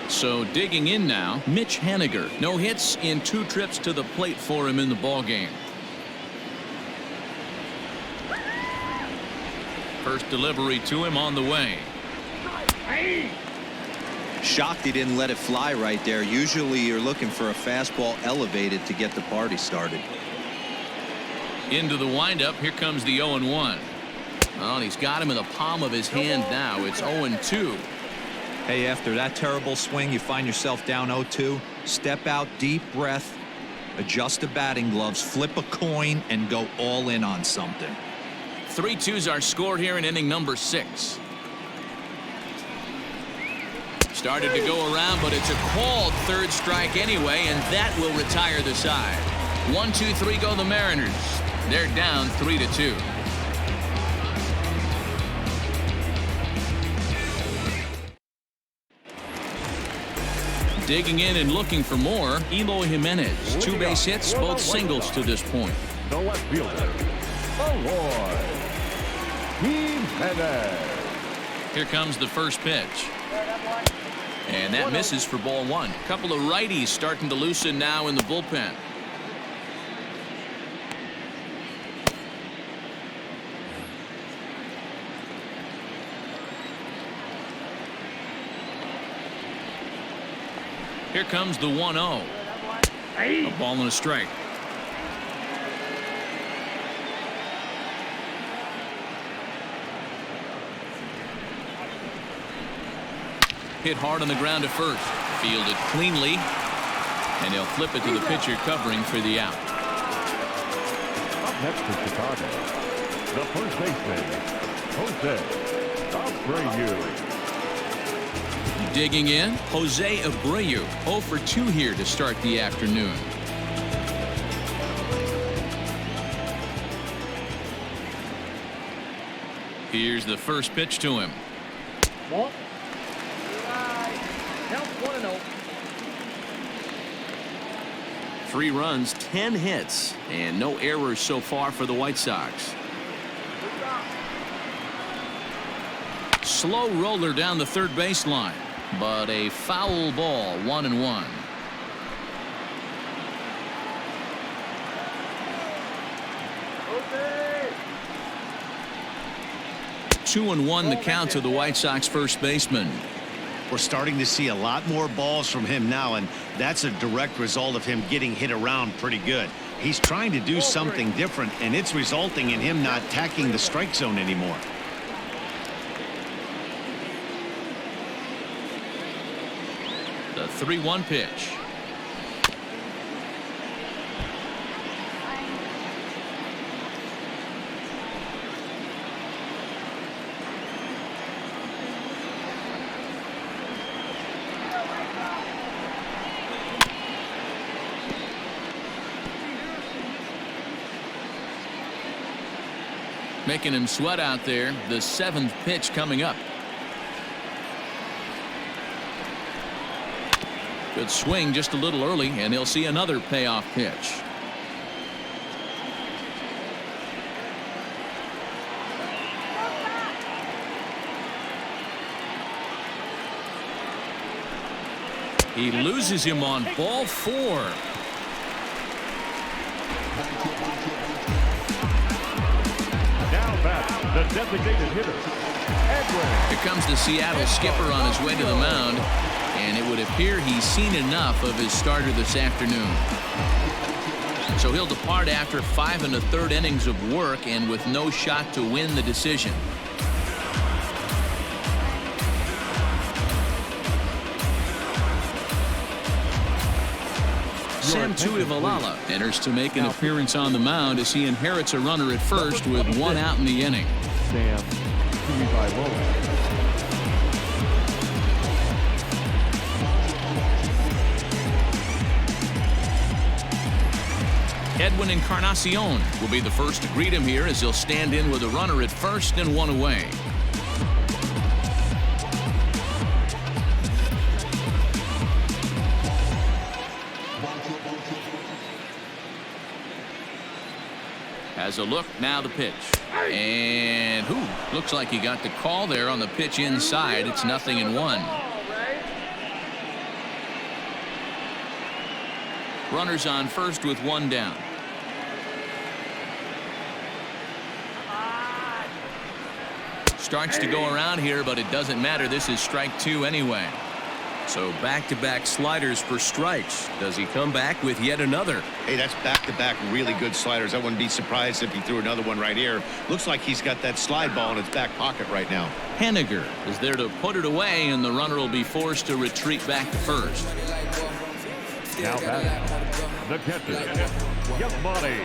Speaker 1: So digging in now, Mitch Haniger. No hits in 2 trips to the plate for him in the ballgame. First delivery to him on the way.
Speaker 4: Shocked he didn't let it fly right there. Usually you're looking for a fastball elevated to get the party started.
Speaker 1: Into the windup. Here comes the 0-1. Well, he's got him in the palm of his hand now. It's 0-2.
Speaker 4: Hey, after that terrible swing, you find yourself down 0-2. Step out, deep breath, adjust the batting gloves, flip a coin, and go all in on something.
Speaker 1: 3-2's our score here in inning number 6. Started to go around, but it's a called 3rd strike anyway, and that will retire the side. 1-2-3 go the Mariners. They're down 3-2. Digging in and looking for more, Eloy Jimenez. 2 base hits, both singles to this point.
Speaker 3: The left fielder, Eloy Jimenez.
Speaker 1: Here comes the first pitch. And that misses for ball 1. Couple of righties starting to loosen now in the bullpen. Here comes the 1-0. A ball and a strike. Hit hard on the ground to first. Fielded cleanly. And he'll flip it to the pitcher covering for the out.
Speaker 3: Up next to Chicago, the first baseman, Jose Abreu.
Speaker 1: Digging in, Jose Abreu. 0 for 2 here to start the afternoon. Here's the first pitch to him.
Speaker 5: Ball. Count 1-0.
Speaker 1: 3 runs, 10 hits, and no errors so far for the White Sox. Slow roller down the 3rd baseline, but a foul ball, 1-1.
Speaker 5: Okay.
Speaker 1: 2-1 the count to the White Sox first baseman.
Speaker 2: We're starting to see a lot more balls from him now, and that's a direct result of him getting hit around pretty good. He's trying to do something different, and it's resulting in him not attacking the strike zone anymore.
Speaker 1: The 3-1 pitch. Making him sweat out there. The 7th pitch coming up. Good swing just a little early, and he'll see another payoff pitch. He loses him on ball 4.
Speaker 3: The designated hitter, Edwin.
Speaker 1: Here comes the Seattle skipper on his way to the mound, and it would appear he's seen enough of his starter this afternoon. So he'll depart after 5 1/3 innings of work and with no shot to win the decision. Sam Tuivalala enters to make an appearance on the mound as he inherits a runner at first with 1 out in the inning.
Speaker 3: Sam Tuivalala.
Speaker 1: Edwin Encarnacion will be the first to greet him here as he'll stand in with a runner at first and 1 away. Has a look, now the pitch. And looks like he got the call there on the pitch inside. It's 0-1. Runners on first with one down. Starts to go around here, but it doesn't matter. This is strike two anyway. So back-to-back sliders for strikes. Does he come back with yet another?
Speaker 2: Hey, that's back-to-back really good sliders. I wouldn't be surprised if he threw another one right here. Looks like he's got that slide ball in his back pocket right now.
Speaker 1: Henniger is there to put it away, and the runner will be forced to retreat back to first.
Speaker 3: Now batting, the catcher, Yasmani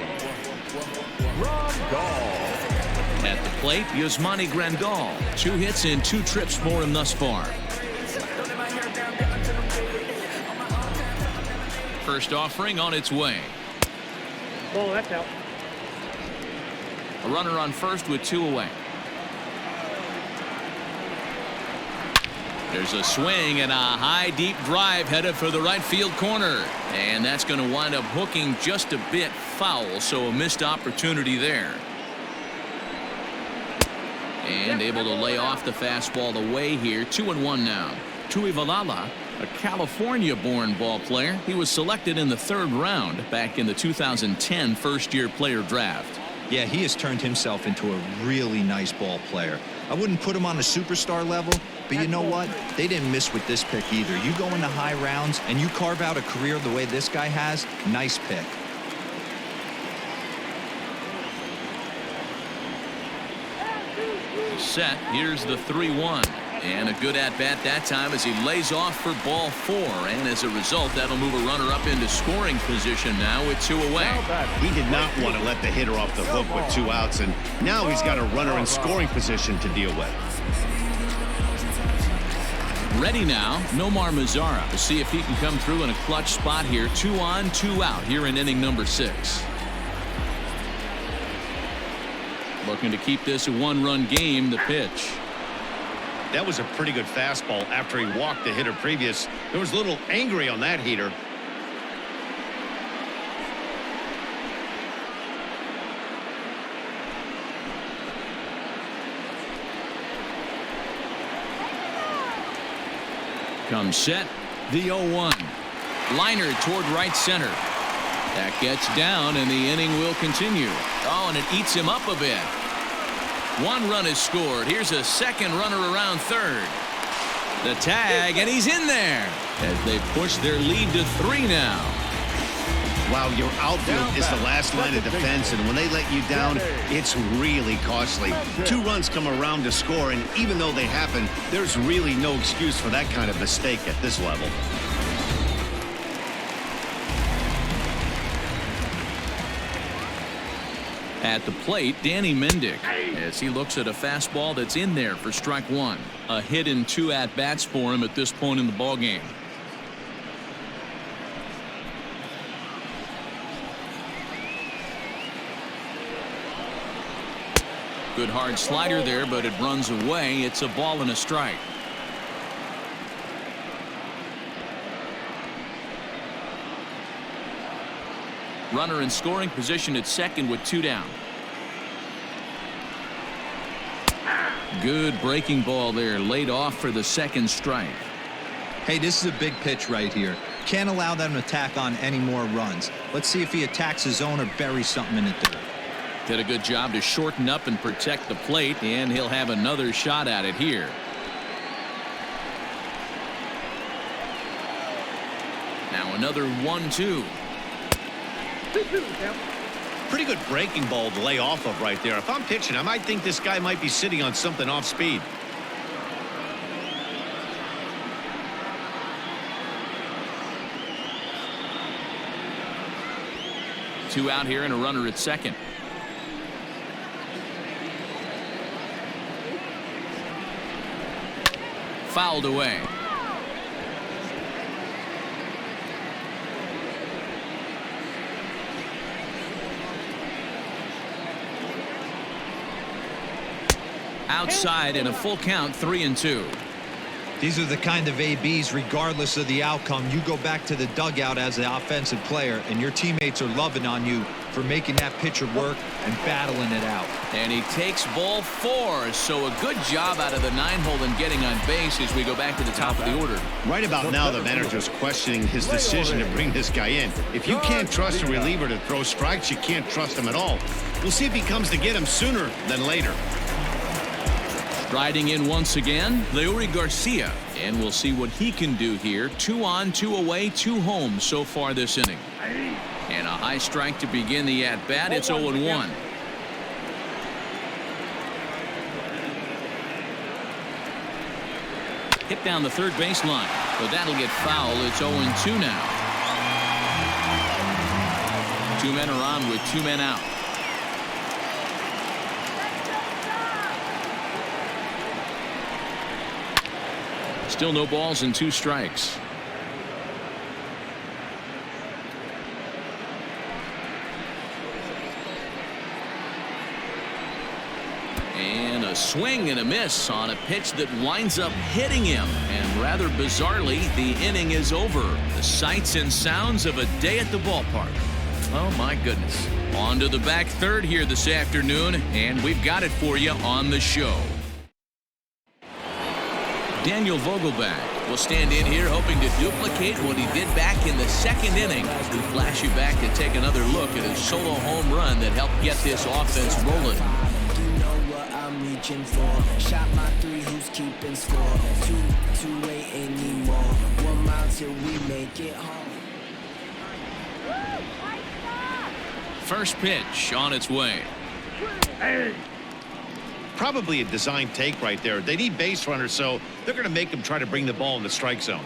Speaker 3: Grandal.
Speaker 1: At the plate, Yasmani Grandal. 2 hits and 2 trips for him thus far. First offering on its way.
Speaker 5: Ball, that's out.
Speaker 1: A runner on first with 2 away. There's a swing and a high deep drive headed for the right field corner. And that's going to wind up hooking just a bit foul, so a missed opportunity there. And able to lay off the fastball away here. 2-1 now. Tuivalala, a California-born ball player. He was selected in the 3rd round back in the 2010 first-year player draft.
Speaker 4: Yeah, he has turned himself into a really nice ball player. I wouldn't put him on a superstar level, but you know what? They didn't miss with this pick either. You go into high rounds and you carve out a career the way this guy has, nice pick.
Speaker 1: Set. Here's the 3-1. And a good at-bat that time as he lays off for ball 4. And as a result, that'll move a runner up into scoring position now with 2 away.
Speaker 2: He did not want to let the hitter off the hook with 2 outs, and now he's got a runner in scoring position to deal with.
Speaker 1: Ready now, Nomar Mazara. To see if he can come through in a clutch spot here. 2 on, 2 out here in inning number 6. Looking to keep this a 1-run game. The pitch.
Speaker 2: That was a pretty good fastball after he walked the hitter previous. There was a little angry on that heater.
Speaker 1: Comes set. The 0-1. Liner toward right center. That gets down, and the inning will continue. Oh, and it eats him up a bit. 1 run is scored. Here's a second runner around third. The tag, and he's in there as they push their lead to 3 now.
Speaker 2: Wow, your outfield is the last line of defense, and when they let you down, it's really costly. 2 runs come around to score, and even though they happen, there's really no excuse for that kind of mistake at this level.
Speaker 1: At the plate, Danny Mendick, as he looks at a fastball that's in there for strike 1. A hit in 2 at-bats for him at this point in the ballgame. Good hard slider there, but it runs away. It's a ball and a strike. Runner in scoring position at second with 2 down. Good breaking ball there, laid off for the second strike.
Speaker 4: Hey, this is a big pitch right here. Can't allow them to attack on any more runs. Let's see if he attacks his zone or buries something in the dirt.
Speaker 1: Did a good job to shorten up and protect the plate, and he'll have another shot at it here. Now another 1-2.
Speaker 2: Pretty good breaking ball to lay off of right there. If I'm pitching, I might think this guy might be sitting on something off speed.
Speaker 1: Two out here and a runner at second. Fouled away. Outside in a full count, 3-2.
Speaker 4: These are the kind of ABs, regardless of the outcome, you go back to the dugout as the offensive player, and your teammates are loving on you for making that pitcher work and battling it out.
Speaker 1: And he takes ball 4, so a good job out of the 9-hole and getting on base as we go back to the top of the order.
Speaker 2: Right about now, the manager's questioning his decision to bring this guy in. If you can't trust a reliever to throw strikes, you can't trust him at all. We'll see if he comes to get him sooner than later.
Speaker 1: Riding in once again, Leury Garcia. And we'll see what he can do here. 2 on, 2 away, 2 home so far this inning. And a high strike to begin the at-bat. It's 0-1. Hit down the third baseline, but that'll get foul. It's 0-2 now. 2 men are on with 2 men out. Still no balls and 2 strikes. And a swing and a miss on a pitch that winds up hitting him. And rather bizarrely, the inning is over. The sights and sounds of a day at the ballpark. Oh, my goodness. On to the back third here this afternoon, and we've got it for you on the show. Daniel Vogelback will stand in here hoping to duplicate what he did back in the second inning. We flash you back to take another look at a solo home run that helped get this offense rolling.
Speaker 7: You know what I'm reaching for. Shot my 3, who's keeping score? 2 ain't anymore. 1 mile till we make it home.
Speaker 1: First pitch on its way.
Speaker 2: Probably a design take right there. They need base runners, so they're going to make them try to bring the ball in the strike zone.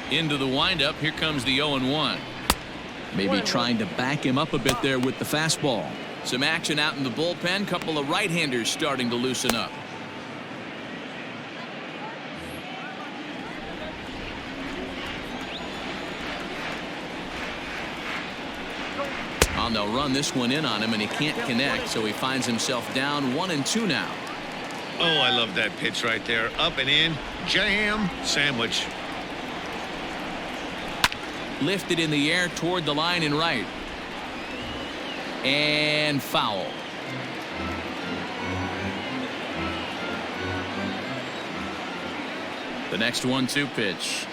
Speaker 1: Into the windup. Here comes the 0-1. Maybe trying to back him up a bit there with the fastball. Some action out in the bullpen. Couple of right-handers starting to loosen up. They'll run this one in on him, and he can't connect, so he finds himself down 1-2 now.
Speaker 2: Oh, I love that pitch right there. Up and in, jam, sandwich.
Speaker 1: Lifted in the air toward the line and right. And foul. The next 1-2 pitch.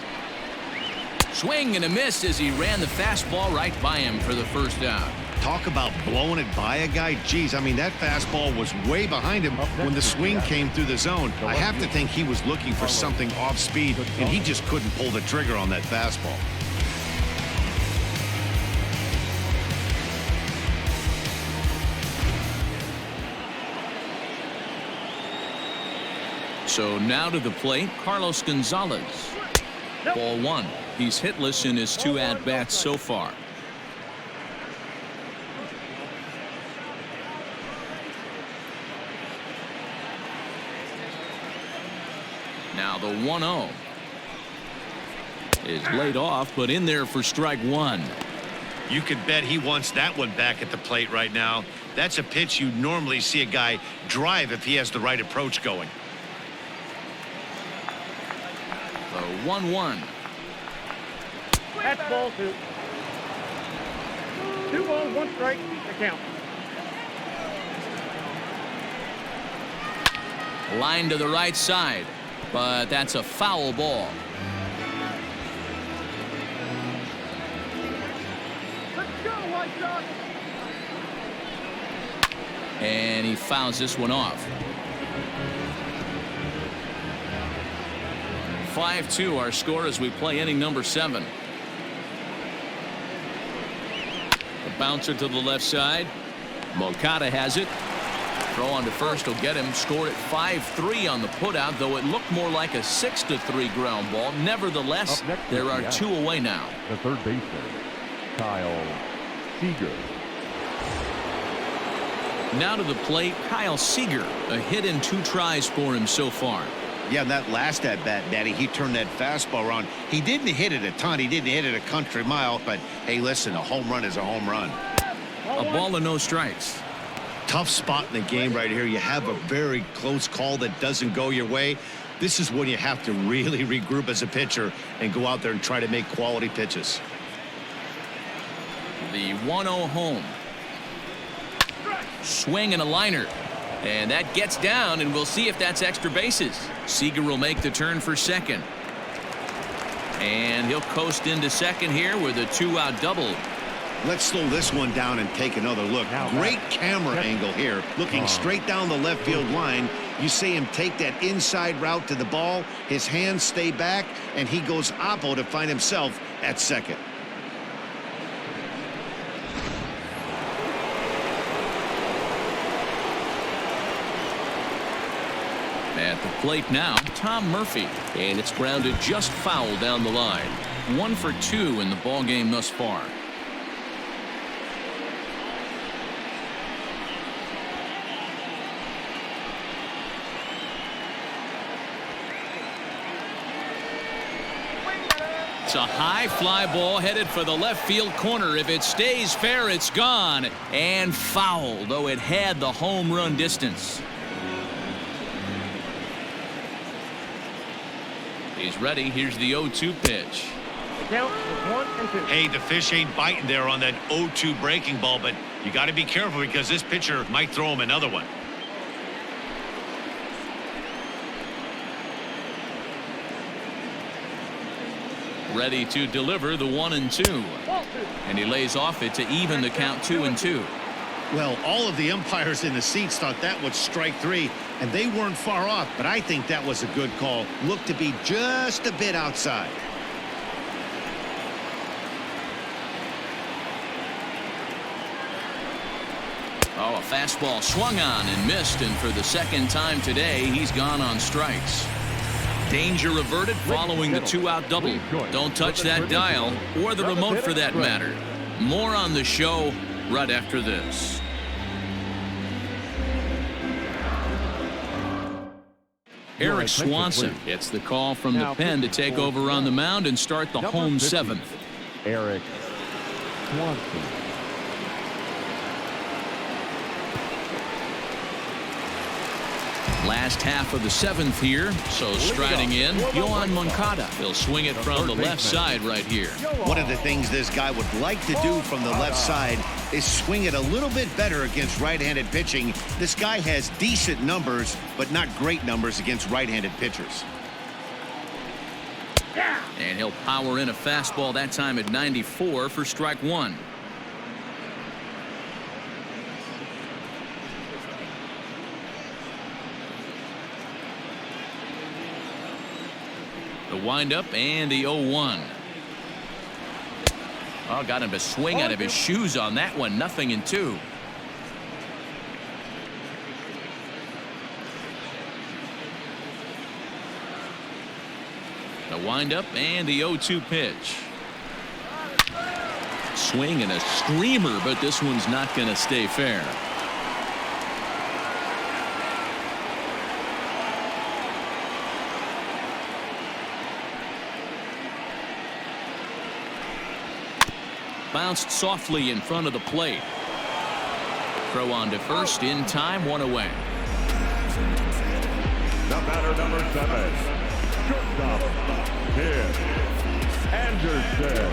Speaker 1: Swing and a miss as he ran the fastball right by him for the first out.
Speaker 2: Talk about blowing it by a guy. Geez, I mean, that fastball was way behind him when the swing came through the zone. I have to think he was looking for something off speed, and he just couldn't pull the trigger on that fastball.
Speaker 1: So now to the plate, Carlos Gonzalez. Ball 1. He's hitless in his 2 at-bats so far. Now the 1-0 is laid off, but in there for strike 1.
Speaker 2: You could bet he wants that one back at the plate right now. That's a pitch you normally see a guy drive if he has the right approach going.
Speaker 1: The 1-1.
Speaker 5: That's ball 2. 2 balls, 1 strike, the count.
Speaker 1: Line to the right side, but that's a foul ball.
Speaker 5: Let's go, White Sox.
Speaker 1: And he fouls this one off. 5-2 our score as we play inning number 7. The bouncer to the left side. Moncada has it. Throw on to first will get him. Scored at 5-3 on the putout, though it looked more like a 6-3 ground ball. Nevertheless, there are 2 away now.
Speaker 3: The third baseman, Kyle Seager.
Speaker 1: Now to the plate, Kyle Seager. A hit in 2 tries for him so far.
Speaker 2: Yeah, that last at-bat, Daddy, he turned that fastball around. He didn't hit it a ton. He didn't hit it a country mile. But, hey, listen, a home run is a home run.
Speaker 1: A ball and no strikes.
Speaker 2: Tough spot in the game right here. You have a very close call that doesn't go your way. This is when you have to really regroup as a pitcher and go out there and try to make quality pitches.
Speaker 1: The 1-0 home. Swing and a liner. And that gets down, and we'll see if that's extra bases. Seager will make the turn for second. And he'll coast into second here with a 2-out double.
Speaker 2: Let's slow this one down and take another look. Great camera angle here, looking straight down the left field line. You see him take that inside route to the ball. His hands stay back, and he goes oppo to find himself at second.
Speaker 1: At the plate now, Tom Murphy, and it's grounded just foul down the line. 1 for 2 in the ball game thus far. It's a high fly ball headed for the left field corner. If it stays fair, it's gone and foul, though it had the home run distance. He's ready. Here's the 0-2 pitch.
Speaker 5: Count is 1 and 2.
Speaker 2: Hey, the fish ain't biting there on that 0-2 breaking ball, but you got to be careful because this pitcher might throw him another one.
Speaker 1: Ready to deliver the 1-2. And he lays off it to even the count 2-2.
Speaker 2: Well, all of the umpires in the seats thought that was strike 3, and they weren't far off, but I think that was a good call. Looked to be just a bit outside.
Speaker 1: Oh, a fastball swung on and missed, and for the second time today, he's gone on strikes. Danger averted following the 2-out double. Don't touch that dial, or the remote for that matter. More on the show right after this. Eric Swanson gets the call from the pen to take over on the mound and start the home 7th.
Speaker 3: Eric Swanson.
Speaker 1: Last half of the 7th here, so striding in, Yohan Moncada. He'll swing it from the left side right here.
Speaker 2: One of the things this guy would like to do from the left side is swing it a little bit better against right-handed pitching. This guy has decent numbers, but not great numbers against right-handed pitchers.
Speaker 1: And he'll power in a fastball, that time at 94 for strike 1. The windup and the 0-1. Oh, got him to swing out of his shoes on that one. 0-2. The windup and the 0-2 pitch. Swing and a screamer, but this one's not going to stay fair. Bounced softly in front of the plate. Throw on to first in time, 1 away.
Speaker 3: The batter, number 7, shortstop, Tim Anderson.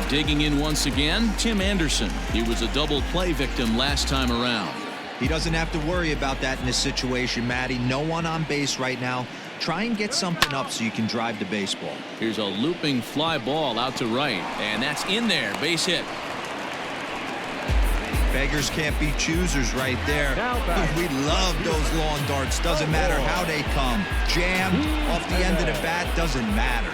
Speaker 1: Digging in once again, Tim Anderson. He was a double play victim last time around.
Speaker 4: He doesn't have to worry about that in this situation, Matty. No one on base right now. Try and get something up so you can drive the baseball.
Speaker 1: Here's a looping fly ball out to right, and that's in there. Base hit.
Speaker 4: Beggars can't be choosers right there. We love those lawn darts. Doesn't matter how they come. Jammed off the end of the bat, doesn't matter.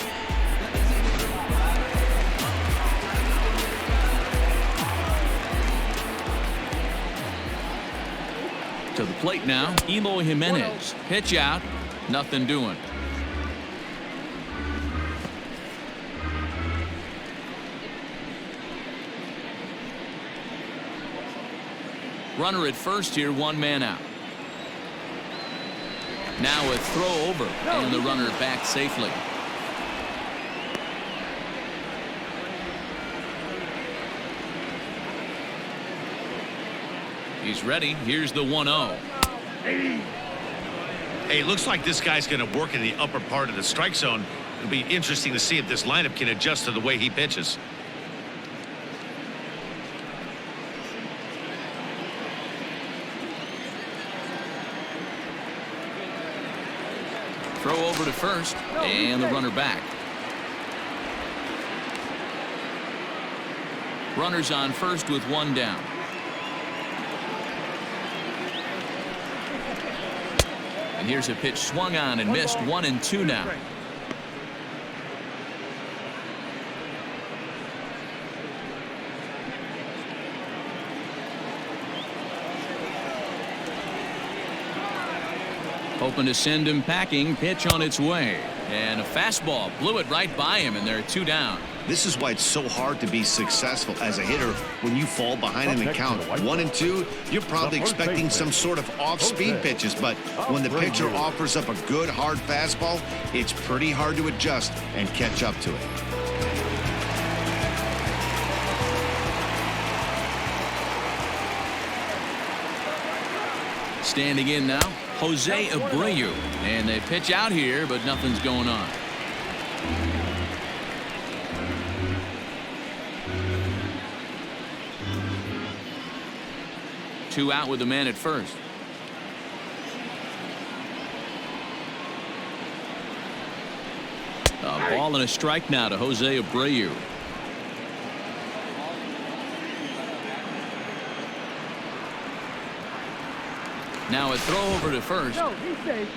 Speaker 1: To the plate now, Eloy Jimenez. Pitch out. Nothing doing. Runner at first here, 1 man out. Now a throw over, and the runner back safely. He's ready. Here's the 1-0.
Speaker 2: Hey, it looks like this guy's going to work in the upper part of the strike zone. It'll be interesting to see if this lineup can adjust to the way he pitches.
Speaker 1: Throw over to first, and the runner back. Runners on first with one down. And here's a pitch swung on and missed. 1-2 now. Hoping to send him packing. Pitch on its way. And a fastball blew it right by him, and there are 2 down.
Speaker 2: This is why it's so hard to be successful as a hitter when you fall behind in the count. 1-2, you're probably expecting some sort of off-speed pitches, but when the pitcher offers up a good hard fastball, it's pretty hard to adjust and catch up to it.
Speaker 1: Standing in now, Jose Abreu. And they pitch out here, but nothing's going on. Two out with the man at first. A ball and a strike now to Jose Abreu. Now a throw over to first.
Speaker 5: No, he's safe.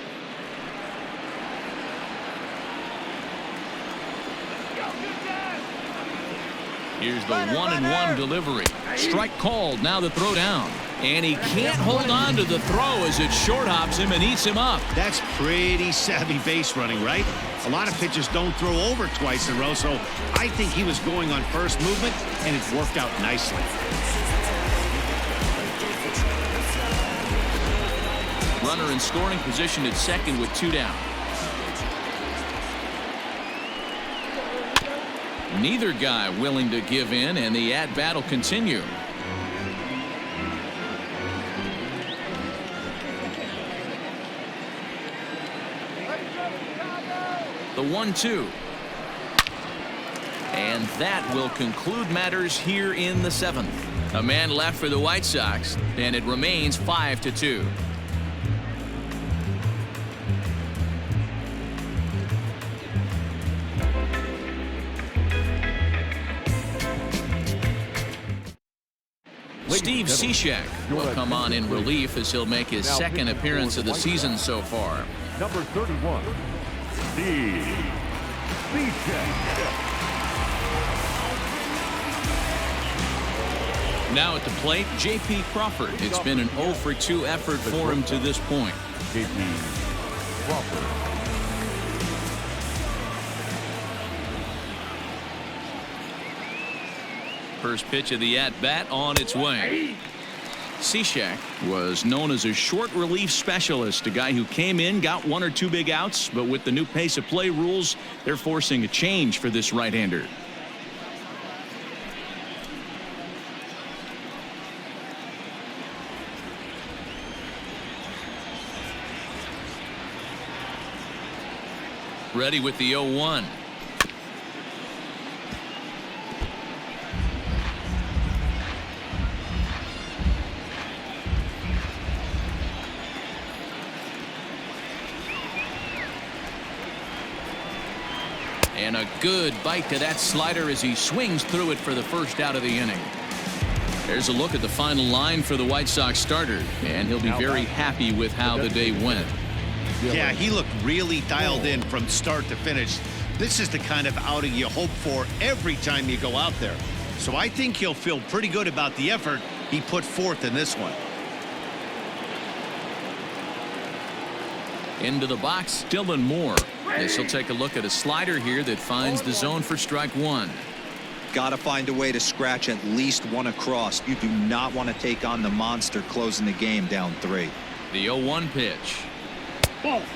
Speaker 1: Here's the 1-1 delivery. Strike called. Now the throw down. And he can't hold on to the throw as it short hops him and eats him up.
Speaker 2: That's pretty savvy base running, right? A lot of pitchers don't throw over twice in a row, so I think he was going on first movement, and it worked out nicely.
Speaker 1: Runner in scoring position at second with 2 down. Neither guy willing to give in, and the at-bat will continue. The 1-2. And that will conclude matters here in the 7th. A man left for the White Sox, and it remains 5-2. Steve Cishek will come on in relief as he'll make his second appearance of the season so far.
Speaker 3: Number 31, Steve Cishek.
Speaker 1: Now at the plate, J.P. Crawford. It's been an 0-for-2 effort for him to this point.
Speaker 3: J.P. Crawford.
Speaker 1: First pitch of the at-bat on its way. Cishek was known as a short relief specialist, a guy who came in, got 1 or 2 big outs, but with the new pace of play rules, they're forcing a change for this right-hander. Ready with the 0-1. And a good bite to that slider as he swings through it for the first out of the inning. There's a look at the final line for the White Sox starter, and he'll be very happy with how the day went.
Speaker 2: Yeah, he looked really dialed in from start to finish. This is the kind of outing you hope for every time you go out there. So I think he'll feel pretty good about the effort he put forth in this one.
Speaker 1: Into the box, Dylan Moore. This will take a look at a slider here that finds the zone for strike 1.
Speaker 4: Got to find a way to scratch at least one across. You do not want to take on the monster closing the game down 3.
Speaker 1: The 0-1 pitch.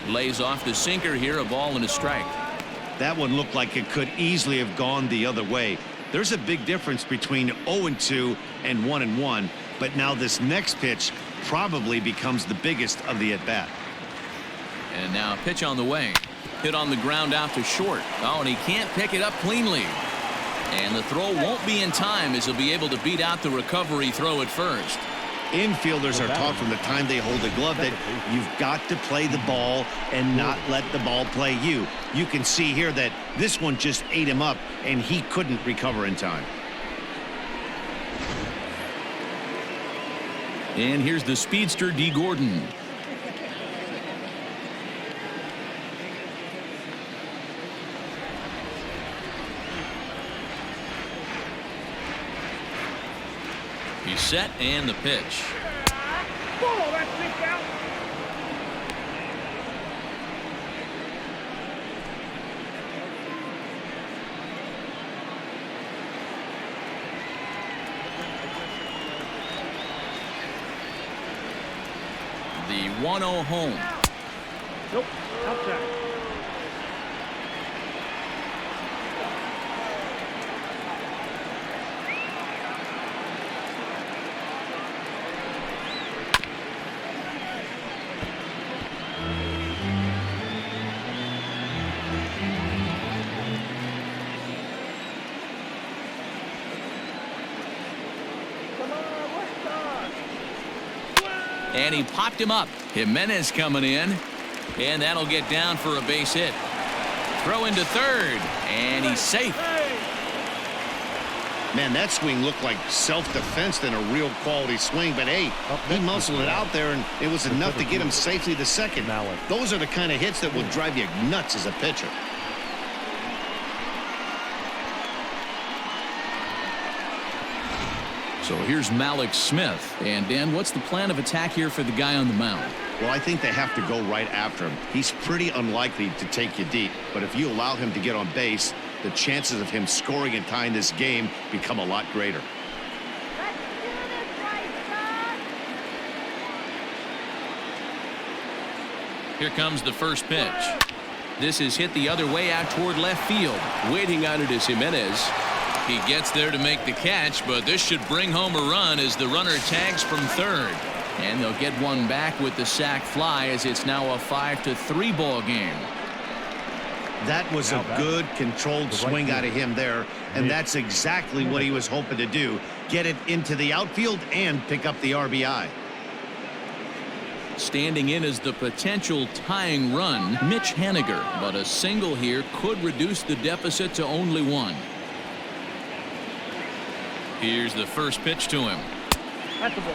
Speaker 1: Lays off the sinker here, a ball and a strike.
Speaker 2: That one looked like it could easily have gone the other way. There's a big difference between 0-2 and 1-1, but now this next pitch probably becomes the biggest of the at-bat.
Speaker 1: And now a pitch on the way. Hit on the ground out to short. Oh, and he can't pick it up cleanly. And the throw won't be in time as he'll be able to beat out the recovery throw at first.
Speaker 2: Infielders are taught from the time they hold the glove that you've got to play the ball and not let the ball play you. You can see here that this one just ate him up and he couldn't recover in time.
Speaker 1: And here's the speedster D. Gordon. He's set and the pitch.
Speaker 5: Ball, that's kicked out.
Speaker 1: The 1-0 home.
Speaker 5: Nope, outside.
Speaker 1: And he popped him up. Jimenez coming in. And that'll get down for a base hit. Throw into third. And he's safe.
Speaker 2: Man, that swing looked like self-defense than a real quality swing. But, hey, he muscled it out there, and it was enough to get him safely to second. Those are the kind of hits that will drive you nuts as a pitcher.
Speaker 1: So here's Malik Smith. And, Dan, what's the plan of attack here for the guy on the mound?
Speaker 2: Well, I think they have to go right after him. He's pretty unlikely to take you deep. But if you allow him to get on base, the chances of him scoring and tying this game become a lot greater.
Speaker 1: Here comes the first pitch. This is hit the other way out toward left field. Waiting on it is Jimenez. He gets there to make the catch, but this should bring home a run as the runner tags from third. And they'll get one back with the sac fly as it's now a 5-3 ball game.
Speaker 2: That was a good controlled swing out of him there, and that's exactly what he was hoping to do. Get it into the outfield and pick up the RBI.
Speaker 1: Standing in as the potential tying run, Mitch Haniger, but a single here could reduce the deficit to only one. Here's the first pitch to him.
Speaker 5: That's the ball.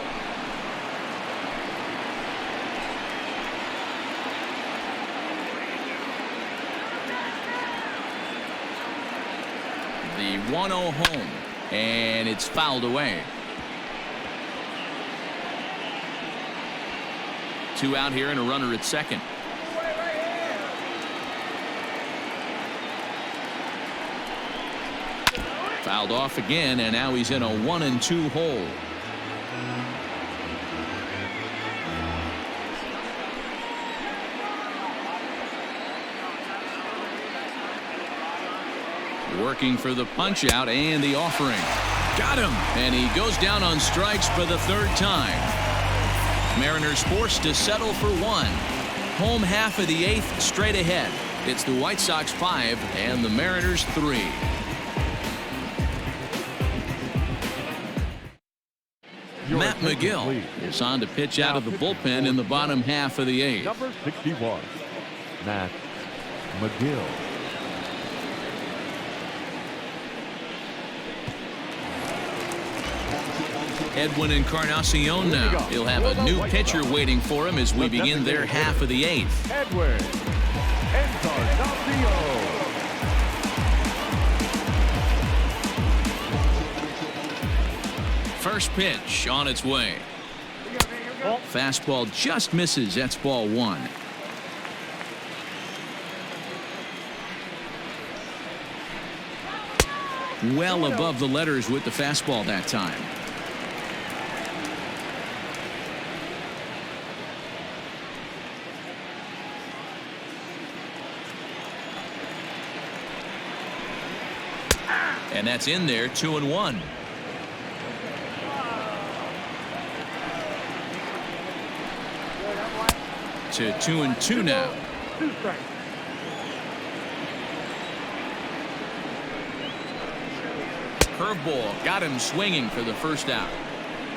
Speaker 1: The 1-0 home, and it's fouled away. 2 out here and a runner at second. Fouled off again, and now he's in a 1-2 hole. Working for the punch out and the offering. Got him, and he goes down on strikes for the third time. Mariners forced to settle for one. Home half of the 8th straight ahead. It's the White Sox 5 and the Mariners 3. Matt McGill is on to pitch out of the bullpen in the bottom half of the 8th.
Speaker 3: Number 61, Matt McGill.
Speaker 1: Edwin Encarnacion now. He'll have a new pitcher waiting for him as we begin their half of the 8th.
Speaker 3: Edwin Encarnacion.
Speaker 1: First pitch on its way. Fastball just misses. That's ball 1. Well above the letters with the fastball that time. And that's in there, 2-1. To 2-2 now.
Speaker 5: 2 strikes.
Speaker 1: Curveball got him swinging for the first out.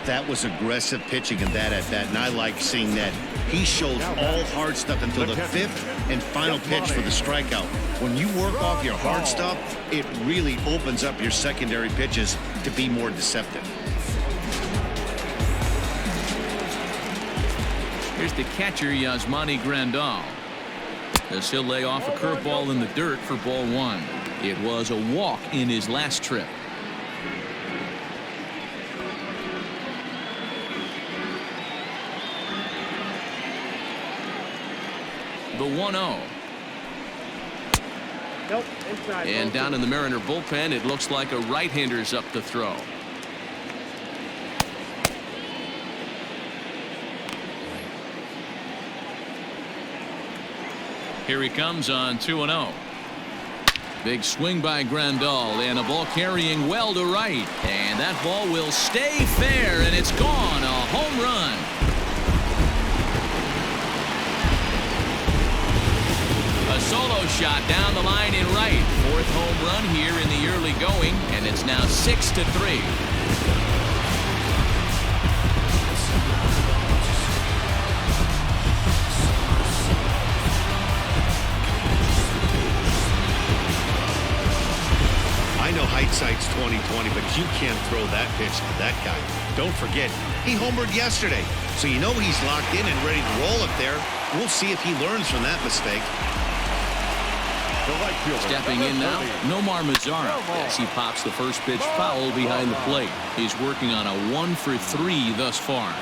Speaker 2: That was aggressive pitching in that at bat, and I like seeing that. He showed all hard stuff until the 5th and final pitch for the strikeout. When you work off your hard stuff, it really opens up your secondary pitches to be more deceptive.
Speaker 1: Here's the catcher, Yasmani Grandal. As he'll lay off a curveball in the dirt for ball 1. It was a walk in his last trip. The 1-0.
Speaker 5: Nope, inside.
Speaker 1: And down in the Mariner bullpen, it looks like a right-hander's up to throw. Here he comes on 2-0. Big swing by Grandal, and a ball carrying well to right. And that ball will stay fair, and it's gone. A home run. A solo shot down the line in right. 4th home run here in the early going, and it's now 6-3.
Speaker 2: I know hindsight's 20/20, but you can't throw that pitch to that guy. Don't forget, he homered yesterday, so you know he's locked in and ready to roll up there. We'll see if he learns from that mistake.
Speaker 1: Stepping in now, Nomar Mazara, as he pops the first pitch foul behind the plate. He's working on a 1 for 3 thus far.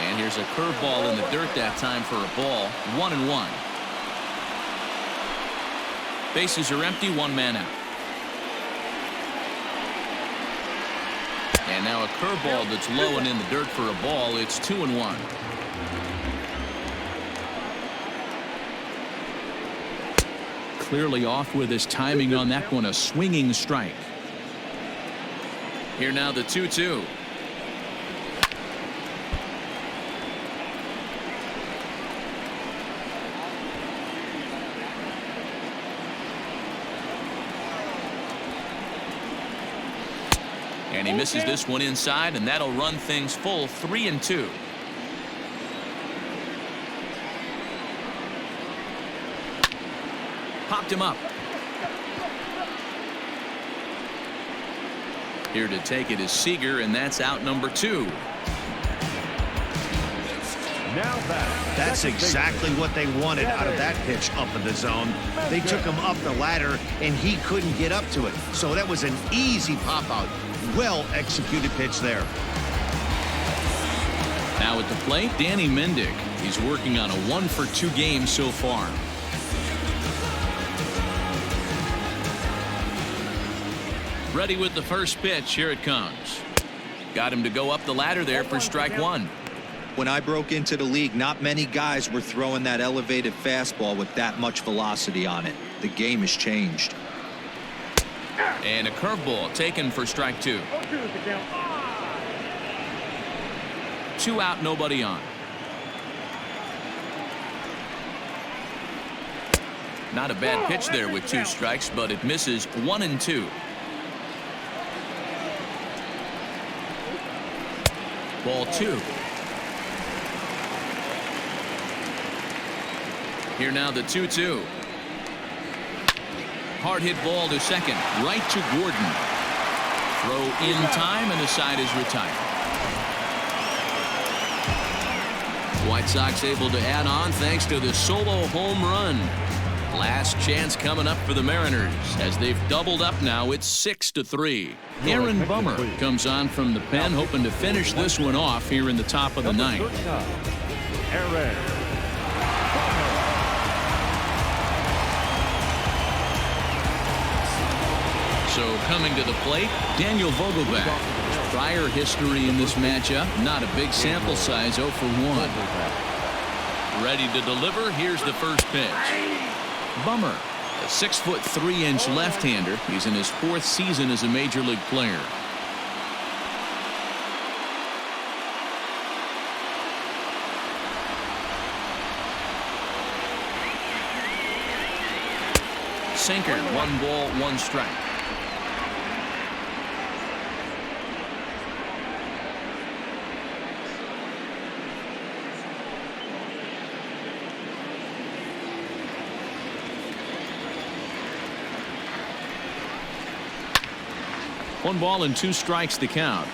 Speaker 1: And here's a curveball in the dirt that time for a ball. 1-1. Bases are empty, 1 man out. And now a curveball that's low and in the dirt for a ball. It's 2-1. Clearly off with his timing on that one. A swinging strike. Here now the 2-2. And he misses this one inside, and that'll run things full 3-2. Popped him up. Here to take it is Seager, and that's out number 2.
Speaker 2: That's exactly what they wanted out of that pitch up in the zone. They took him up the ladder, and he couldn't get up to it. So that was an easy pop-out. Well-executed pitch there.
Speaker 1: Now at the plate, Danny Mendick. He's working on a 1 for 2 game so far. Ready with the first pitch. Here it comes. Got him to go up the ladder there for strike 1.
Speaker 4: When I broke into the league, not many guys were throwing that elevated fastball with that much velocity on it. The game has changed.
Speaker 1: And a curveball taken for strike 2. 2 out, nobody on. Not a bad pitch there with 2 strikes, but it misses 1-2. Ball 2. Here now the 2-2. Hard hit ball to second, right to Gordon. Throw in time, and the side is retired. White Sox able to add on thanks to the solo home run. Last chance coming up for the Mariners as they've doubled up now. It's 6-3. Aaron Bummer comes on from the pen, hoping to finish this one off here in the top of the 9th.
Speaker 3: Aaron.
Speaker 1: So coming to the plate, Daniel Vogelbach. Prior history in this matchup, not a big sample size, 0 for 1. Ready to deliver. Here's the first pitch. Bummer A 6'3" left-hander. He's in his 4th season as a major league player. Sinker, 1 ball, 1 strike. One ball and 2 strikes to count.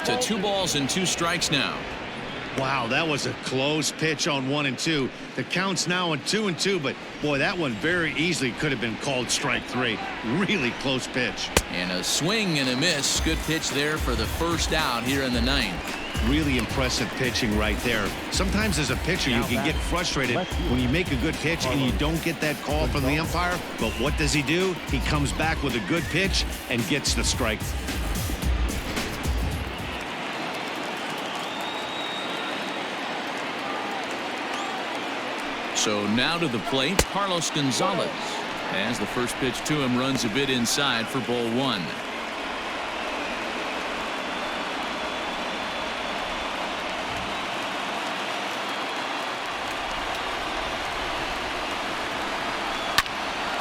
Speaker 1: To 2 balls and 2 strikes now.
Speaker 2: Wow, that was a close pitch on 1 and 2. The count's now on 2 and 2, but boy, that one very easily could have been called strike 3. Really close pitch.
Speaker 1: And a swing and a miss. Good pitch there for the first out here in the 9th.
Speaker 2: Really impressive pitching right there. Sometimes as a pitcher, you can get frustrated when you make a good pitch and you don't get that call from the umpire. But what does he do? He comes back with a good pitch and gets the strike.
Speaker 1: So now to the plate, Carlos Gonzalez. As the first pitch to him runs a bit inside for ball 1.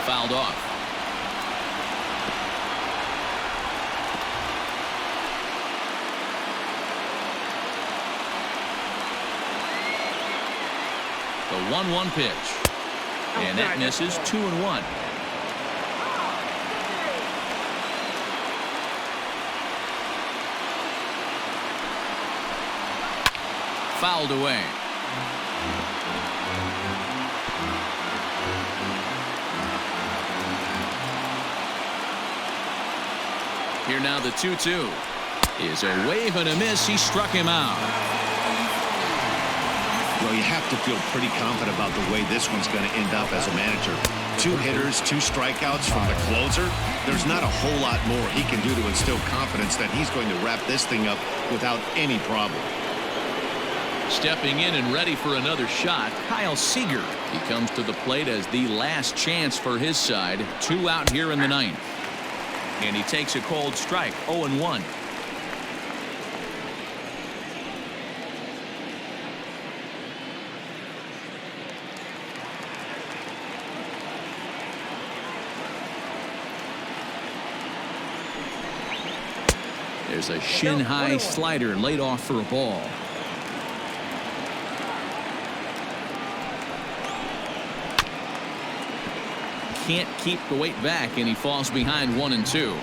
Speaker 1: Fouled off. The 1-1 pitch. And that misses. 2-1. Fouled away. Here now the 2-2 is a wave and a miss. He struck him out.
Speaker 2: Well, you have to feel pretty confident about the way this one's going to end up as a manager. 2 hitters, 2 strikeouts from the closer. There's not a whole lot more he can do to instill confidence that he's going to wrap this thing up without any problem.
Speaker 1: Stepping in and ready for another shot, Kyle Seager. He comes to the plate as the last chance for his side. 2 out here in the 9th. And he takes a cold strike. 0-1. There's a shin-high slider laid off for a ball. Can't keep the weight back, and he falls behind 1-2.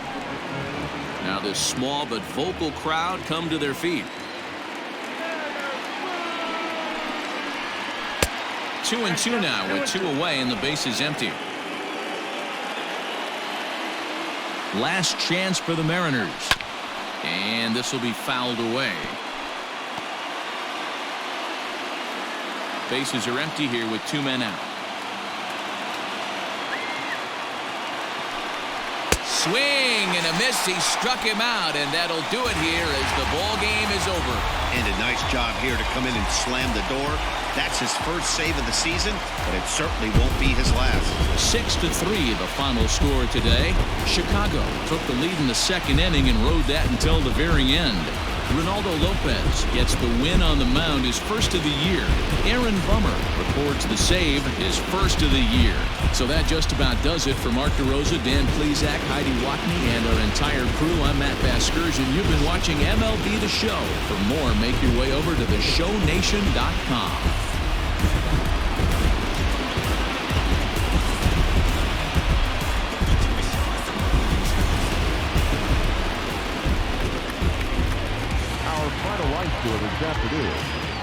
Speaker 1: Now this small but vocal crowd come to their feet. 2-2 now with 2 away and the base is empty. Last chance for the Mariners. And this will be fouled away. Bases are empty here with 2 men out. Swing and a miss. He struck him out, and that'll do it here as the ball game is over.
Speaker 2: And a nice job here to come in and slam the door. That's his first save of the season, but it certainly won't be his last.
Speaker 1: 6-3 the final score today. Chicago took the lead in the 2nd inning and rode that until the very end. Ronaldo Lopez gets the win on the mound, his first of the year. Aaron Bummer records the save, his first of the year. So that just about does it for Mark DeRosa, Dan Plesac, Heidi Watney, and our entire crew. I'm Matt Vasgersian. You've been watching MLB The Show. For more, make your way over to theshownation.com.
Speaker 3: This afternoon.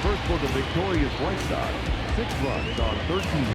Speaker 3: First for the victorious White Sox. 6 runs on 13